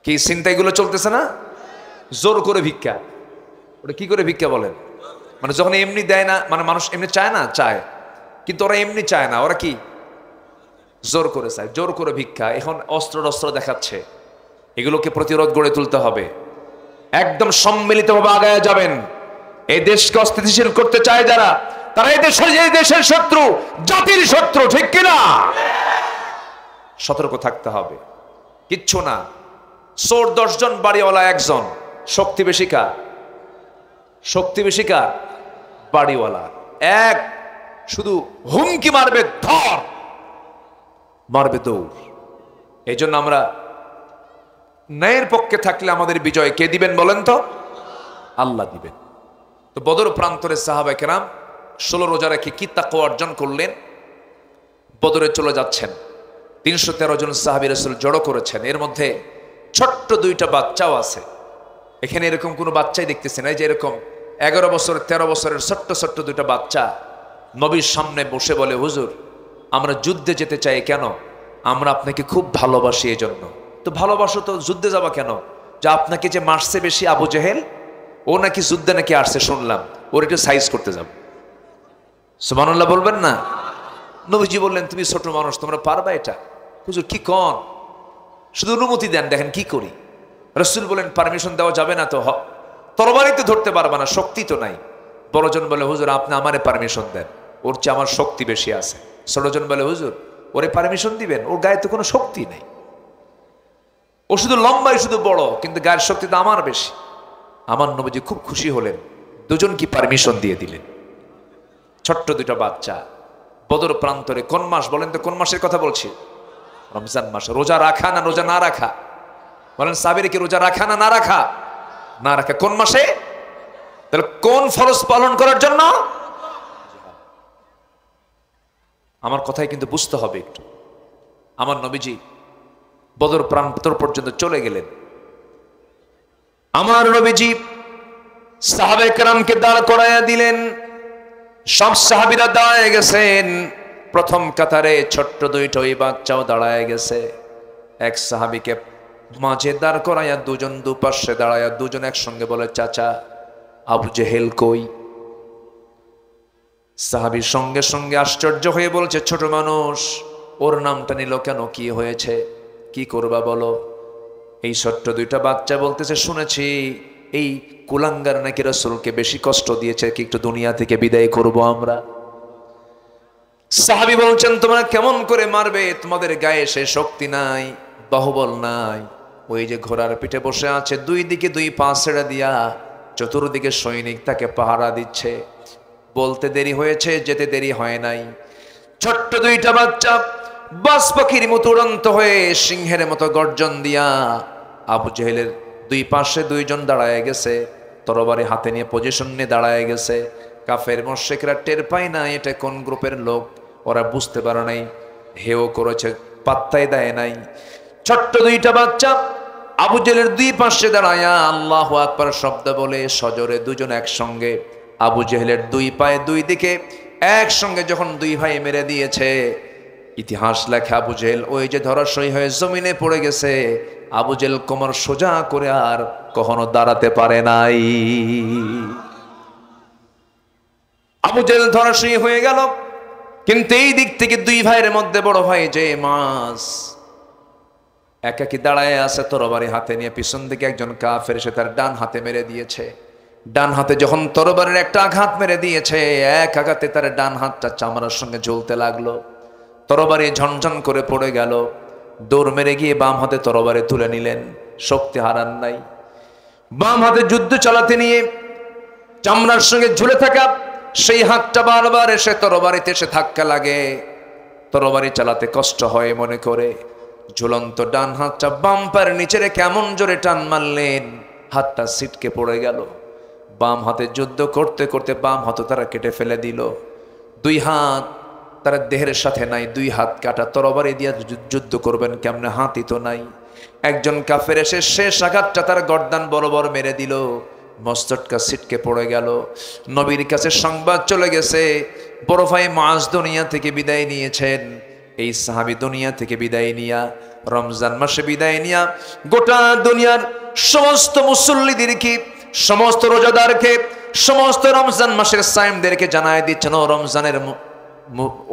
Speaker 2: কি চিন্তাগুলো চলতেছে না? জোর করে ভিক্ষা। ওটা কি করে ভিক্ষা বলেন? মানে যখন এমনি দেয় না, মানে মানুষ এমনি চায় না, চায়, কিন্তু ওরা এমনি চায় না, ওরা কি জোর করে চায়, জোর করে ভিক্ষা। এখন অস্ত্র দেখাচ্ছে। এগুলোকে প্রতিরোধ গড়ে তুলতে হবে। একদম সম্মিলিতভাবে আগায় যাবেন। এই দেশকে অস্থিতিশীল করতে চায় যারা, তারা এই দেশের শত্রু, জাতির শত্রু, ঠিক কিনা? সতর্ক থাকতে হবে। কিচ্ছু না, চোর 10 জন, বাড়িওয়ালা 1 জন। শক্তি বেশি কার? শক্তি বেশি কার? বাড়িওয়ালা। এক শুধু হুমকি মারবে, ধর, মারবে দৌড়। এই জন্য আমরা ন্যায়ের পক্ষে থাকলে আমাদের বিজয় কে দিবেন বলেন তো? আল্লাহ দিবেন। তো বদর প্রান্তরে সাহাবায়ে কেরাম 16 রোজা রেখে কি তাকওয়া অর্জন করলেন? বদরে চলে যাচ্ছেন। 313 জন সাহাবী রাসূল জড়ো করেছেন। এর মধ্যে ছোট্ট 2টা বাচ্চাও আছে। এখানে এরকম কোনো বাচ্চাই দেখতেছি না। এই যে এরকম 11 বছর 13 বছরের ছোট্ট ছোট্ট 2টা বাচ্চা নবীর সামনে বসে বলে, হুজুর আমরা যুদ্ধে যেতে চাই। কেন? আমরা আপনাকে খুব ভালোবাসি এই জন্য। তো ভালোবাসো তো যুদ্ধে যাবা কেন? যে আপনাকে যে মারছে বেশি আবু জেহেল, ও নাকি যুদ্ধে নাকি আসছে শুনলাম, ওর একটু সাইজ করতে যাব। সুবহানাল্লাহ বলবেন না? নবীজি বললেন, তুমি ছোট মানুষ, তোমরা পারবা এটা? হুজুর কি কন, শুধু অনুমতি দেন, দেখেন কি করি। রাসূল বলেন, পারমিশন দেওয়া যাবে না তো, তরবারি তো ধরতে পারবা না, শক্তি তো নাই। বড়জন বলে, হুজুর আপনি আমারে পারমিশন দেন, ওর চেয়ে আমার শক্তি বেশি আছে। ছোটজন বলে, হুজুর ওরে পারমিশন দিবেন, ওর গায়ে তো কোনো শক্তি নেই, ও শুধু লম্বাই শুধু বড়, কিন্তু গায়ের শক্তি তো আমার বেশি। আমার নবীজি খুব খুশি হলেন, দুজন কি পারমিশন দিয়ে দিলেন। ছোট্ট 2টা বাচ্চা বদর প্রান্তরে। কোন মাস বলেন তো? কোন মাসের কথা বলছি? রমজান মাস। রোজা রাখা না রোজা না রাখা? বলেন সাবির কি রোজা রাখা না না রাখা? না রাখা। কোন মাসে? তাহলে কোন ফরজ পালন করার জন্য? আমার কথাই কিন্তু বুঝতে হবে একটু। আমার নবীজি বদর প্রান্তর পর্যন্ত চলে গেলেন। আমার নবীজি সাহাবায়ে কেরামকে দাঁড় করাইয়া দিলেন। সব সাহাবীরা দাঁড়ায় গেছেন। প্রথম কাতারে ছোট্ট 2টা ওই বাচ্চাও দাঁড়ায় গেছে। এক সাহাবীকে মাঝে দাঁড় করাইয়া 2 জন দুপাশে দাঁড়াইয়া 2 জন একসঙ্গে বলে, চাচা আবু জেহেল কই? সাহাবী সঙ্গে সঙ্গে আশ্চর্য হয়ে বলছে, ছোট মানুষ, ওর নামটা নিল কেন? কি হয়েছে? কি করবা বলো? এই ছোট্ট 2টা বাচ্চা বলতেছে, শুনেছি এই কুলাঙ্গার নাকি রাসূলকে বেশি কষ্ট দিয়েছে, কি একটু দুনিয়া থেকে বিদায় করব আমরা। সাহাবী বলছেন, তোমরা কেমন করে মারবে? তোমাদের গায়ে সে শক্তি নাই, বাহুবল নাই। ওই যে ঘোড়ার পিঠে বসে আছে, 2 দিকে 2 পা ছেড়ে দিয়া চতুর্দিকে সৈনিক তাকে পাহারা দিচ্ছে। বলতে দেরি হয়েছে, যেতে দেরি হয় নাই। ছোট্ট 2টা বাচ্চা বাজ পাখির মতো উড়ন্ত হয়ে সিংহের মতো গর্জন দিয়া আবু জেহেলের 2 পাশে 2 জন দাঁড়ায় গেছে, তরবারি হাতে নিয়ে পজিশন নিয়ে দাঁড়ায় গেছে। কাফের মুশরিকরা টের পায় না এটা কোন গ্রুপের লোক, ওরা বুঝতে পারে নাই, হেও করেছে, পাত্তাই দেয় নাই। ছোট্ট 2টা বাচ্চা আবু জেহেলের 2 পাশে দাঁড়ায়া আল্লাহু আকবার শব্দ বলে সজোরে 2 জন একসঙ্গে আবু জেহেলের 2 পায়ে 2 দিকে একসঙ্গে যখন 2 ভাই মেরে দিয়েছে, ইতিহাস লেখে আবু জেহেল ওই যে ধরাশয়ী হয়ে জমিনে পড়ে গেছে। আবু জেহেল কোমর সোজা করে আর কখনো দাঁড়াতে পারে নাই। আবু জেহেল ধরাশয়ী হয়ে গেল। কিন্তু এই দিক থেকে 2 ভাইয়ের মধ্যে বড় ভাই যে মাস একাকি দাঁড়ায় আছে, তরবারি হাতে নিয়ে। পিছন দিকে একজন কাফের এসে তার ডান হাতে মেরে দিয়েছে। ডান হাতে যখন তরবারির একটা আঘাত মেরে দিয়েছে, এক আঘাতে তার ডান হাতটা চামড়ার সঙ্গে জ্বলতে লাগলো। তরবারি ঝনঝন করে পড়ে গেল। দৌড় মেরে গিয়ে বাম হাতে তরবারি তুলে নিলেন, শক্তি হারান নাই। বাম হাতে যুদ্ধ চালাতে নিয়ে চামড়ার সঙ্গে ঝুলে থাকা সেই হাতটা বারবার এসে তরবারিতে এসে ধাক্কা লাগে। তরবারি চালাতে কষ্ট হয় মনে করে ঝুলন্ত ডান হাতটা বাম পায়ের নিচে রেখে কেমন জোরে টান মারলেন, হাতটা ছিটকে পড়ে গেল। বাম হাতে যুদ্ধ করতে করতে বাম হাতও তারা কেটে ফেলে দিল। দুই হাত তারা দেহের সাথে নাই, দুই হাত কাটা, তরবারি দিয়ে যুদ্ধ করবেন কেমনে, হাতই তো নাই। একজন কাফের এসে শেষ আঘাতটা তার গর্দান বরাবর মেরে দিল, মস্তকটা ছিটকে পড়ে গেল। নবীর কাছে সংবাদ চলে গেছে, বড় ভাই মুআজ দুনিয়া থেকে বিদায় নিয়েছেন। এই সাহাবী দুনিয়া থেকে বিদায় নিয়া, রমজান মাসে বিদায় নিয়া গোটা দুনিয়ার সমস্ত মুসল্লিদেরকে, সমস্ত রোজাদারকে, সমস্ত রমজান মাসের সায়েমদেরকে জানায় দিচ্ছেন,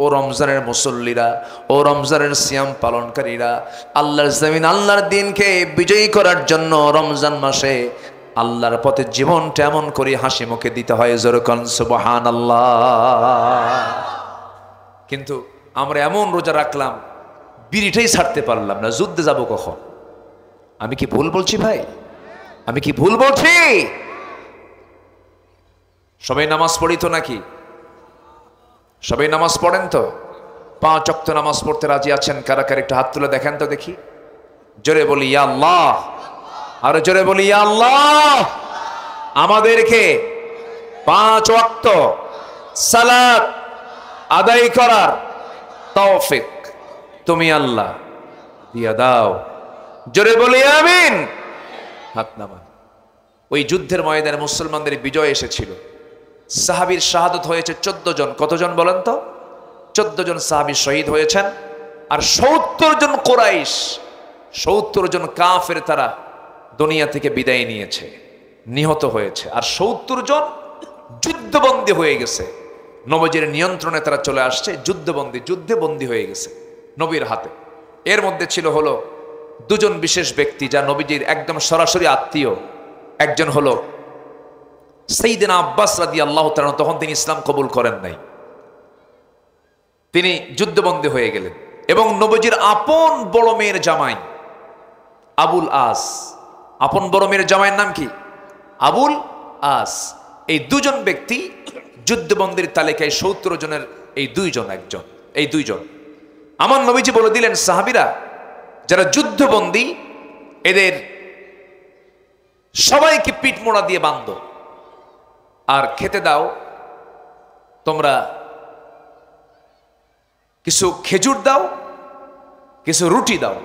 Speaker 2: ও রমজানের মুসল্লিরা, ও রমজানের সিয়াম পালনকারীরা, আল্লাহর জমিন আল্লাহর দিনকে বিজয়ী করার জন্য রমজান মাসে আল্লাহর পথে জীবনটা এমন করে হাসি মুখে দিতে হয়, যেরকম সুবহানাল্লাহ। কিন্তু আমরা এমন রোজা রাখলাম, বিড়িটাই ছাড়তে পারলাম না, যুদ্ধে যাব কখন? আমি কি ভুল বলছি ভাই? আমি কি ভুল বলছি? সবাই নামাজ পড়ি তো নাকি? সবাই নামাজ পড়েন তো? 5 ওয়াক্ত নামাজ পড়তে রাজি আছেন কারা কারা? একটু হাত তুলে দেখেন তো দেখি। জোরে বলি ইয়া আল্লাহ, আরো জোরে বলি ইয়া আল্লাহ। আমাদেরকে 5 ওয়াক্ত সালাত আদায় করার তৌফিক তুমি আল্লাহ দিয়া দাও। জোরে বলি আমিন। হাত নামান। ওই যুদ্ধের ময়দানে মুসলমানদের বিজয় এসেছিল। সাহাবীর শাহাদত হয়েছে 14 জন। কতজন বলেন তো? 14 জন সাহাবী শহীদ হয়েছেন। আর 70 জন কুরাইশ, 70 জন কাফের তারা দুনিয়া থেকে বিদায় নিয়েছে, নিহত হয়েছে। আর 70 জন যুদ্ধবন্দী হয়ে গেছে। নবীজির নিয়ন্ত্রণে তারা চলে আসছে, যুদ্ধে বন্দী হয়ে গেছে নবীর হাতে। এর মধ্যে ছিল হলো 2 জন বিশেষ ব্যক্তি যা নবীজির একদম সরাসরি আত্মীয়। একজন হলো সাইয়েদনা আব্বাস রাদিয়াল্লাহু তাআলা, তখন তিনি ইসলাম কবুল করেন নাই, তিনি যুদ্ধবন্দী হয়ে গেলেন। এবং নবীজির আপন বড় মেয়ের জামাই আবুল আস, আপন বড় মেয়ের জামাইয়ের নাম কি? আবুল আস। এই 2 জন ব্যক্তি যুদ্ধবন্দীর তালিকায় 70 জনের এই 2 জন, এই 2 জন। আমার নবীজি বলে দিলেন, সাহাবীরা যারা যুদ্ধবন্দী এদের সবাইকে পিঠ মোড়া দিয়ে বাঁধো আর খেতে দাও, তোমরা কিছু খেজুর দাও, কিছু রুটি দাও,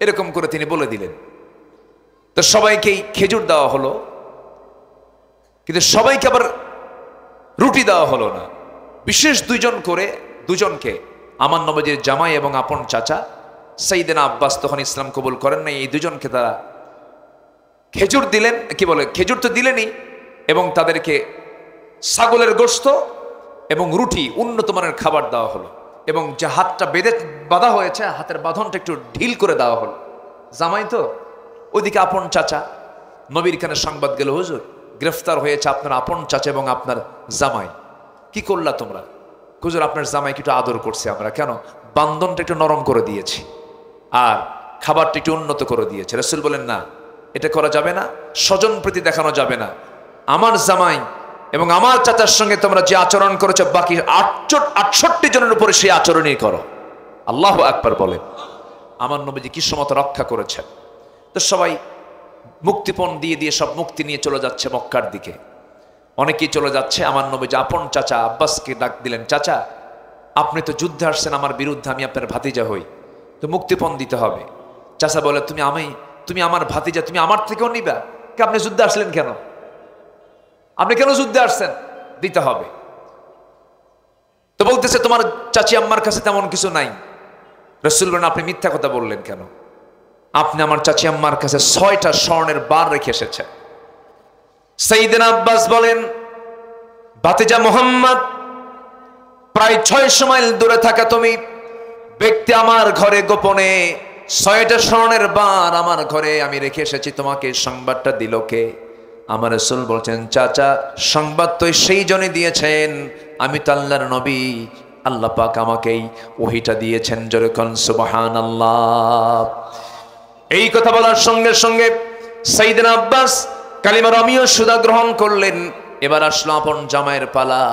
Speaker 2: এরকম করে তিনি বলে দিলেন। তো সবাইকেই খেজুর দেওয়া হলো, কিন্তু সবাইকে আবার রুটি দেওয়া হলো না। বিশেষ 2 জনকে আমার নবীজির জামাই এবং আপন চাচা সাইয়েদনা আব্বাস তখন ইসলাম কবুল করেন নাই, এই 2 জনকে তারা খেজুর দিলেন। কি বলে, খেজুর তো দিলেনই, এবং তাদেরকে ছাগলের গোশত এবং রুটি, উন্নত মানের খাবার দেওয়া হলো। এবং যে হাতটা বাঁধা হয়েছে, হাতের বাঁধনটা একটু ঢিল করে দেওয়া হলো। জামাই তো, ওইদিকে আপন চাচা। নবীর কানে সংবাদ গেল, হুজুর গ্রেফতার হয়েছে আপনার আপন চাচা এবং আপনার জামাই। কি করলা তোমরা? হুজুর আপনার জামাইকে একটু আদর করছে আমরা। কেন? বান্ধনটা একটু নরম করে দিয়েছি আর খাবারটা একটু উন্নত করে দিয়েছে। রাসূল বলেন, না, এটা করা যাবে না, স্বজন প্রীতি দেখানো যাবে না। আমার জামাই এবং আমার চাচার সঙ্গে তোমরা যে আচরণ করেছো, বাকি 68 জনের উপরে সেই আচরণই করো। আল্লাহু আকবার বলেন। আমার নবীজি কি সমত রক্ষা করেছেন। তো সবাই মুক্তিপণ দিয়ে সব মুক্তি নিয়ে চলে যাচ্ছে মক্কার দিকে। অনেকেই চলে যাচ্ছে। আমার নবীজি আপন চাচা আব্বাসকে ডাক দিলেন, চাচা আপনি তো যুদ্ধে আসছেন আমার বিরুদ্ধে, আমি আপনার ভাতিজা হই, তো মুক্তিপণ দিতে হবে। চাচা বলে, তুমি আমার ভাতিজা, তুমি আমার থেকেও নিবা? আপনি যুদ্ধে আসলেন কেন? আপনি কেন যুদ্ধে আসছেন? দিতে হবে। তো বলতেছে, তোমার চাচি আম্মার কাছে তেমন কিছু নাই। রাসূল বলেন, আপনি মিথ্যা কথা বললেন কেন? আপনি আমার চাচি আম্মার কাছে 6টা স্বর্ণের বার রেখে এসেছেন। সাইয়েদনা আব্বাস বলেন, ভাতিজা মুহাম্মদ, প্রায় 600 মাইল দূরে থাকা তুমি ব্যক্তি আমার ঘরে গোপনে 6টা স্বর্ণের বার আমার ঘরে আমি রেখে এসেছি, তোমাকে সংবাদটা দিল কে? আমার রাসূল বলছেন, চাচা সংবাদ তো সেই জনই দিয়েছেন, আমি তো আল্লাহর নবী, আল্লাহ পাক আমাকেই ওহিটা দিয়েছেন। যেরকম সুবহানাল্লাহ। এই কথা বলার সঙ্গে সঙ্গে সাইয়েদনা আব্বাস কালিমার আমিও সুদা গ্রহণ করলেন। এবার আসলো আপন জামাইয়ের পালা।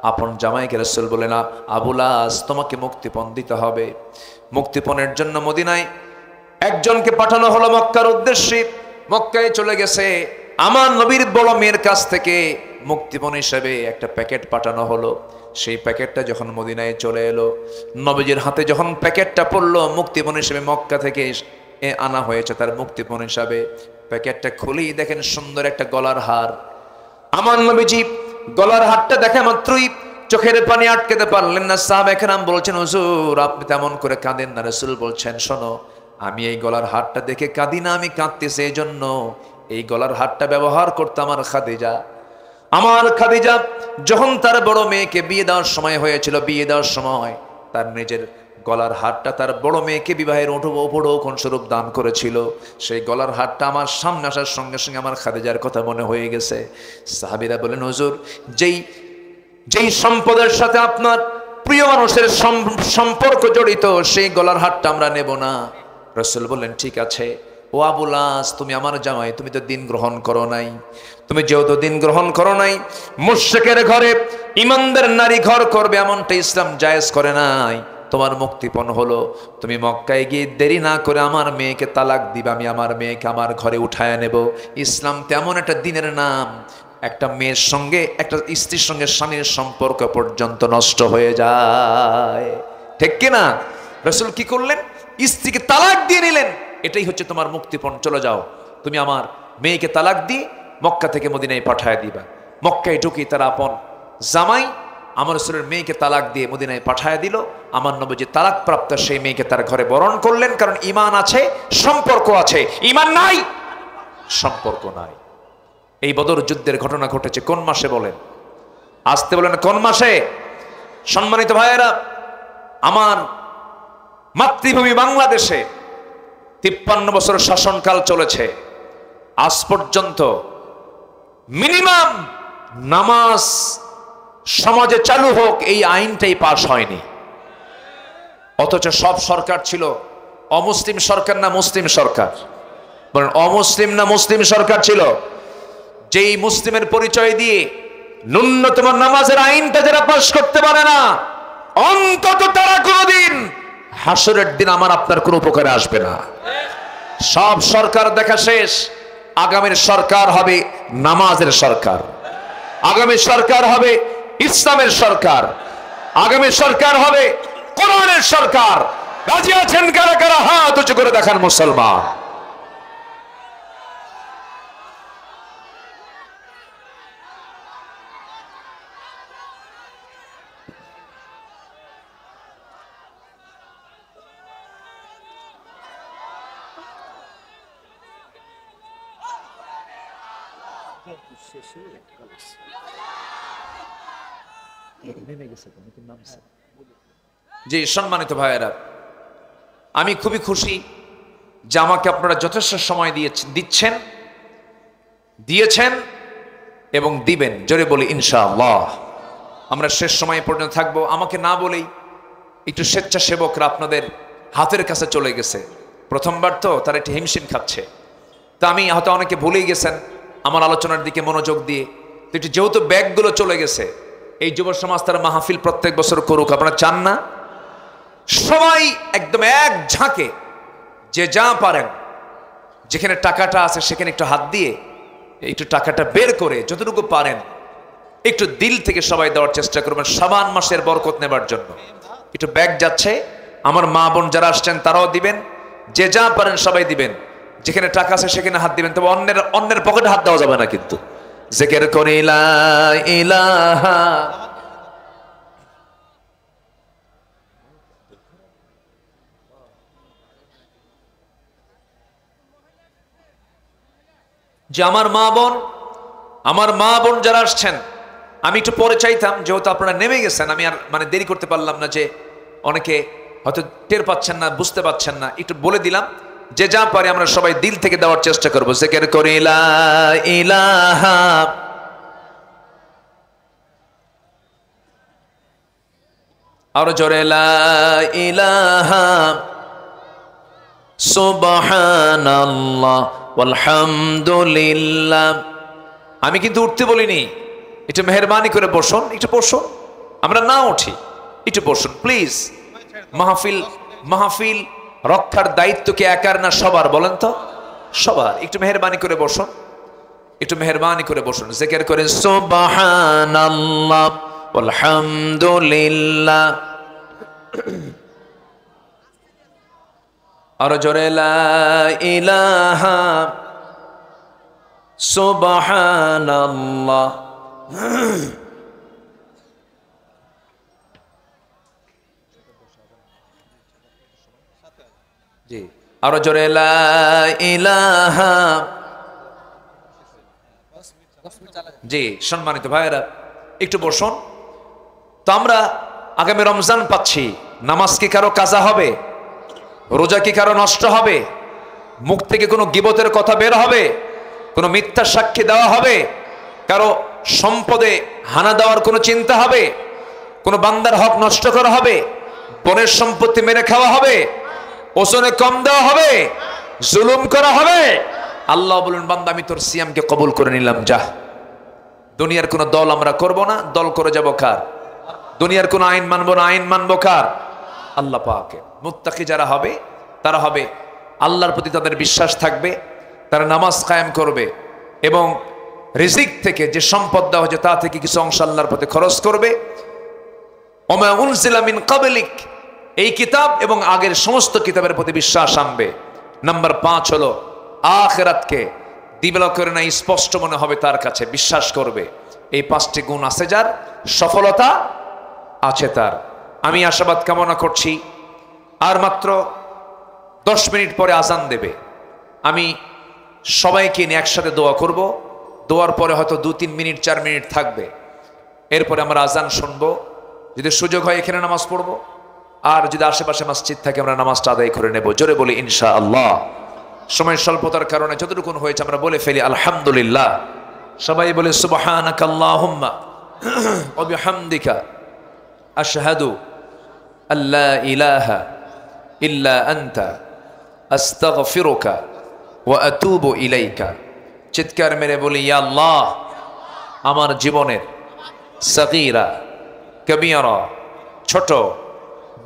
Speaker 2: আপন জামাইকে রাসূল বলেন, আবুল আস তোমাকে মুক্তিপণ দিতে হবে। মুক্তিপণের জন্য মদিনায় একজনকে পাঠানো হলো মক্কার উদ্দেশ্যে। মক্কায় চলে গেছে। আমার নবীর বড় মেয়ের কাছ থেকে মুক্তিপণ হিসেবে একটা প্যাকেট পাঠানো হলো। সেই প্যাকেটটা যখন মদিনায় চলে এলো, নবীজির হাতে যখন প্যাকেটটা পড়লো, মুক্তিপণ হিসেবে মক্কা থেকে আনা হয়েছে তার মুক্তিপণ হিসাবে। প্যাকেটটা খুলেই দেখেন সুন্দর একটা গলার হার। আমার নবীজি গলার হারটা দেখা মাত্রই চোখের পানি আটকাতে পারলেন না। সাহাবায়ে কেরাম বলছেন, হুজুর আপনি তেমন করে কাঁদেন না। রাসূল বলছেন, শোনো, আমি এই গলার হারটা দেখে কাঁদি না, আমি কাঁদতেছি এই জন্য এই গলার হারটা ব্যবহার করতে আমার খাদিজা। আমার খাদিজা যখন তার বড় মেয়েকে বিয়ে দেওয়ার সময় হয়েছিল, বিয়ে দেওয়ার সময় তার নিজের গলার হারটা তার বড় মেয়েকে বিবাহের উপঢৌকন স্বরূপ দান করেছিল। সেই গলার হারটা আমার সামনে আসার সঙ্গে সঙ্গে আমার খাদিজার কথা মনে হয়ে গেছে। সাহাবীরা বলেন, হুজুর যেই সম্পদের সাথে আপনার প্রিয় মানুষের সম্পর্ক জড়িত, সেই গলার হারটা আমরা নেব না। রাসূল বললেন, ঠিক আছে। ও আবুল আস, তুমি আমার জামাই, তুমি তো দিন গ্রহণ করো নাই। তুমি যেহেতু দিন গ্রহণ করো নাই, মুশরিকের ঘরে ঈমানদার নারী ঘর করবে এমনটা ইসলাম জায়েজ করে নাই। তোমার মুক্তিপণ হলো তুমি মক্কায় গিয়ে দেরি না করে আমার মেয়েকে তালাক দিবা, আমি আমার মেয়েকে আমার ঘরে উঠায় নেব। ইসলাম তেমন একটা দিনের নাম, একটা মেয়ের সঙ্গে একটা স্ত্রীর সঙ্গে স্বামীর সম্পর্ক পর্যন্ত নষ্ট হয়ে যায়, ঠিক কিনা? রাসূল কি করলেন? স্ত্রীকে তালাক দিয়ে নিলেন। এটাই হচ্ছে তোমার মুক্তিপণ, চলে যাও, তুমি আমার মেয়েকে তালাক দিয়ে মক্কা থেকে মদিনায় পাঠায় দিবা। মক্কায় ঢুকি তার আপন জামাই আমার রাসূলের মেয়েকে তালাক দিয়ে মদিনায় পাঠায় দিল। আমার নবীজি তালাক প্রাপ্ত সেই মেয়েকে তার ঘরে বরণ করলেন, কারণ ঈমান আছে, সম্পর্ক আছে। ঈমান নাই, সম্পর্ক নাই। এই বদর যুদ্ধের ঘটনা ঘটেছে কোন মাসে বলেন? আসতে বলেন, কোন মাসে? সম্মানিত ভাইয়েরা, আমার মাতৃভূমি বাংলাদেশে 53 বছর শাসনকাল চলেছে। আজ পর্যন্ত মিনিমাম নামাজ সমাজে চালু হোক এই আইনটাই পাশ হয়নি। অথচ সব সরকার ছিল অমুসলিম সরকার না মুসলিম সরকার? বলেন, অমুসলিম না মুসলিম সরকার ছিল? যেই মুসলিমের পরিচয় দিয়ে ন্যূনতম নামাজের আইনটা যারা পাশ করতে পারে না, অন্তত তারা কোনোদিন হাসরের দিন আমার আপনার কোনো উপকারে আসবে না। সব সরকার দেখা শেষ। আগামীর সরকার হবে নামাজের সরকার, আগামী সরকার হবে ইসলামের সরকার, আগামী সরকার হবে কোরআনের সরকার। রাজি আছেন কারা কারা? হাত উঁচু করে দেখান মুসলমান। জি সম্মানিত ভাইয়েরা, আমি খুবই খুশি যে আমাকে আপনারা যথেষ্ট সময় দিয়েছেন এবং দিবেন। জোরে বলি ইনশাআল্লাহ। আমরা শেষ সময় পর্যন্ত থাকবো। আমাকে না বলেই একটু স্বেচ্ছাসেবকরা আপনাদের হাতের কাছে চলে গেছে। প্রথমবার তো তারা একটু হিমশিম খাচ্ছে। তা আমি হয়তো অনেকে ভুলেই গেছেন আমার আলোচনার দিকে মনোযোগ দিয়ে। তো একটু যেহেতু ব্যাগগুলো চলে গেছে, এই যুব সমাজ তার মাহফিল প্রত্যেক বছর করুক, আপনারা চান না? সবাই একদম এক ঝাঁকে যে যা পারেন, যেখানে টাকাটা আছে সেখানে একটু হাত দিয়ে একটু টাকাটা বের করে যতটুকু পারেন একটু দিল থেকে সবাই দেওয়ার চেষ্টা করবেন শাবান মাসের বরকত নেবার জন্য। একটু ব্যাগ যাচ্ছে, আমার মা বোন যারা আসছেন তারাও দিবেন, যে যা পারেন সবাই দিবেন। যেখানে টাকা আছে সেখানে হাত দিবেন, তবে অন্যের পকেটে হাত দেওয়া যাবে না কিন্তু। জিকির করে লা ইলাহা, যে আমার মা বোন যারা আসছেন, আমি একটু পরে চাইতাম, যেহেতু আপনারা নেমে গেছেন, আমি আর দেরি করতে পারলাম না। যে অনেকে হয়তো টের পাচ্ছেন না, বুঝতে পাচ্ছেন না, একটু বলে দিলাম যে যা পারে আমরা সবাই দিল থেকে দেওয়ার চেষ্টা করবো। জিকির করে লা ইলাহা, আর জোরে লা ইলাহা সুবহানাল্লাহ আলহামদুলিল্লাহ। আমি কিন্তু উঠতে বলিনি, একটু মেহরবানি করে বসুন, একটু বসুন। আমরা না উঠি, একটু বসুন প্লিজ। মাহফিল মাহফিল রক্ষার দায়িত্ব কি একার না সবার বলেন তো? সবার। একটু মেহেরবানি করে বসুন, একটু মেহেরবানি করে বসুন, জিকির করেন সুবহানাল্লাহ আলহামদুলিল্লাহ, আর জোরে লা ইলাহা সুবহানাল্লাহ। জি, আর জোরে লা ইলাহা। জি, সম্মানিত ভাইয়েরা একটু বসুন তো। আমরা আগামী রমজান পাচ্ছি, নামাজ কি কারো কাজা হবে? রোজা কি কারো নষ্ট হবে? মুখ থেকে কোনো গীবতের কথা বের হবে? কোনো মিথ্যা সাক্ষী দেওয়া হবে? কারো সম্পদে হানা দেওয়ার কোনো চিন্তা হবে? কোনো বান্দার হক নষ্ট করা হবে? বনের সম্পত্তি মেরে খাওয়া হবে? ওজনে কম দেওয়া হবে? জুলুম করা হবে? আল্লাহ বলুন, বান্দা আমি তোর সিয়ামকে কবুল করে নিলাম, যা। দুনিয়ার কোনো দল আমরা করব না, দল করে যাব কার? দুনিয়ার কোনো আইন মানবো না, আইন মানবো কার? আল্লাহ পাকের। মুত্তাকি যারা হবে তারা হবে আল্লাহর প্রতি তাদের বিশ্বাস থাকবে, তারা নামাজ কায়েম করবে এবং রিজিক থেকে যে সম্পদ দেওয়া হচ্ছে তা থেকে কিছু অংশ আল্লাহর প্রতি খরচ করবে। ওমা উনজিলা মিন ক্বাবলিক, এই কিতাব এবং আগের সমস্ত কিতাবের প্রতি বিশ্বাস আনবে। নাম্বার 5 হলো আখিরাতকে দিবালক করে না, স্পষ্ট মনে হবে তার কাছে, বিশ্বাস করবে। এই 5টি গুণ আছে যার, সফলতা আছে তার। আমি আশাবাদ কামনা করছি, আর মাত্র 10 মিনিট পরে আজান দেবে। আমি সবাইকে নিয়ে একসাথে দোয়া করব। দোয়ার পরে হয়তো 2-3 মিনিট 4 মিনিট থাকবে, এরপরে আমরা আজান শুনবো। যদি সুযোগ হয় এখানে নামাজ পড়বো, আর যদি আশেপাশে মসজিদ থাকে আমরা নামাজটা আদায় করে নেব। জোরে বলি ইনশাআল্লাহ। সময় স্বল্পতার কারণে যতটুকু হয়েছে আমরা বলে ফেলি আলহামদুলিল্লাহ। সবাই বলে সুবহানাকাল্লাহুম্মা ওয়া বিহামদিকা আশহাদু আল্লা ইলাহা ইল্লা আনতা আস্তাগফিরুকা ওয়া আতুবু ইলাইকা। চিৎকার মেরে বলি, ইয়া আল্লাহ, আমার জীবনের সগীরা কবিরা, ছোট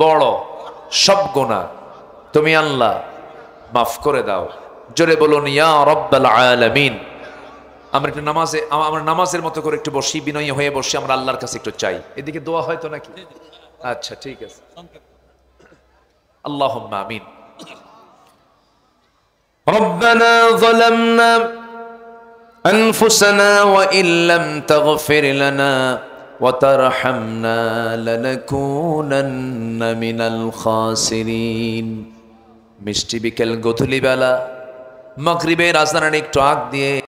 Speaker 2: বড় সব গুনাহ তুমি আল্লাহ মাফ করে দাও। জোরে বলুন ইয়া রাব্বাল আলামিন। আমরা একটু আমরা নামাজের মতো করে একটু বসি, বিনয়ী হয়ে বসি, আমরা আল্লাহর কাছে একটু চাই। এদিকে দোয়া হয় তো নাকি? আচ্ছা ঠিক আছে, আল্লাহুম্মা আমিন। রব্বানা যালামনা আনফুসানা ওয়া ইল্লাম তাগফির লানা ওয়া তারহামনা লানাকুনান্না মিনাল খাসিরিন। মিষ্টি বিকেল গধূলি বেলা মাগরিবের আজানের একটু আগ দিয়ে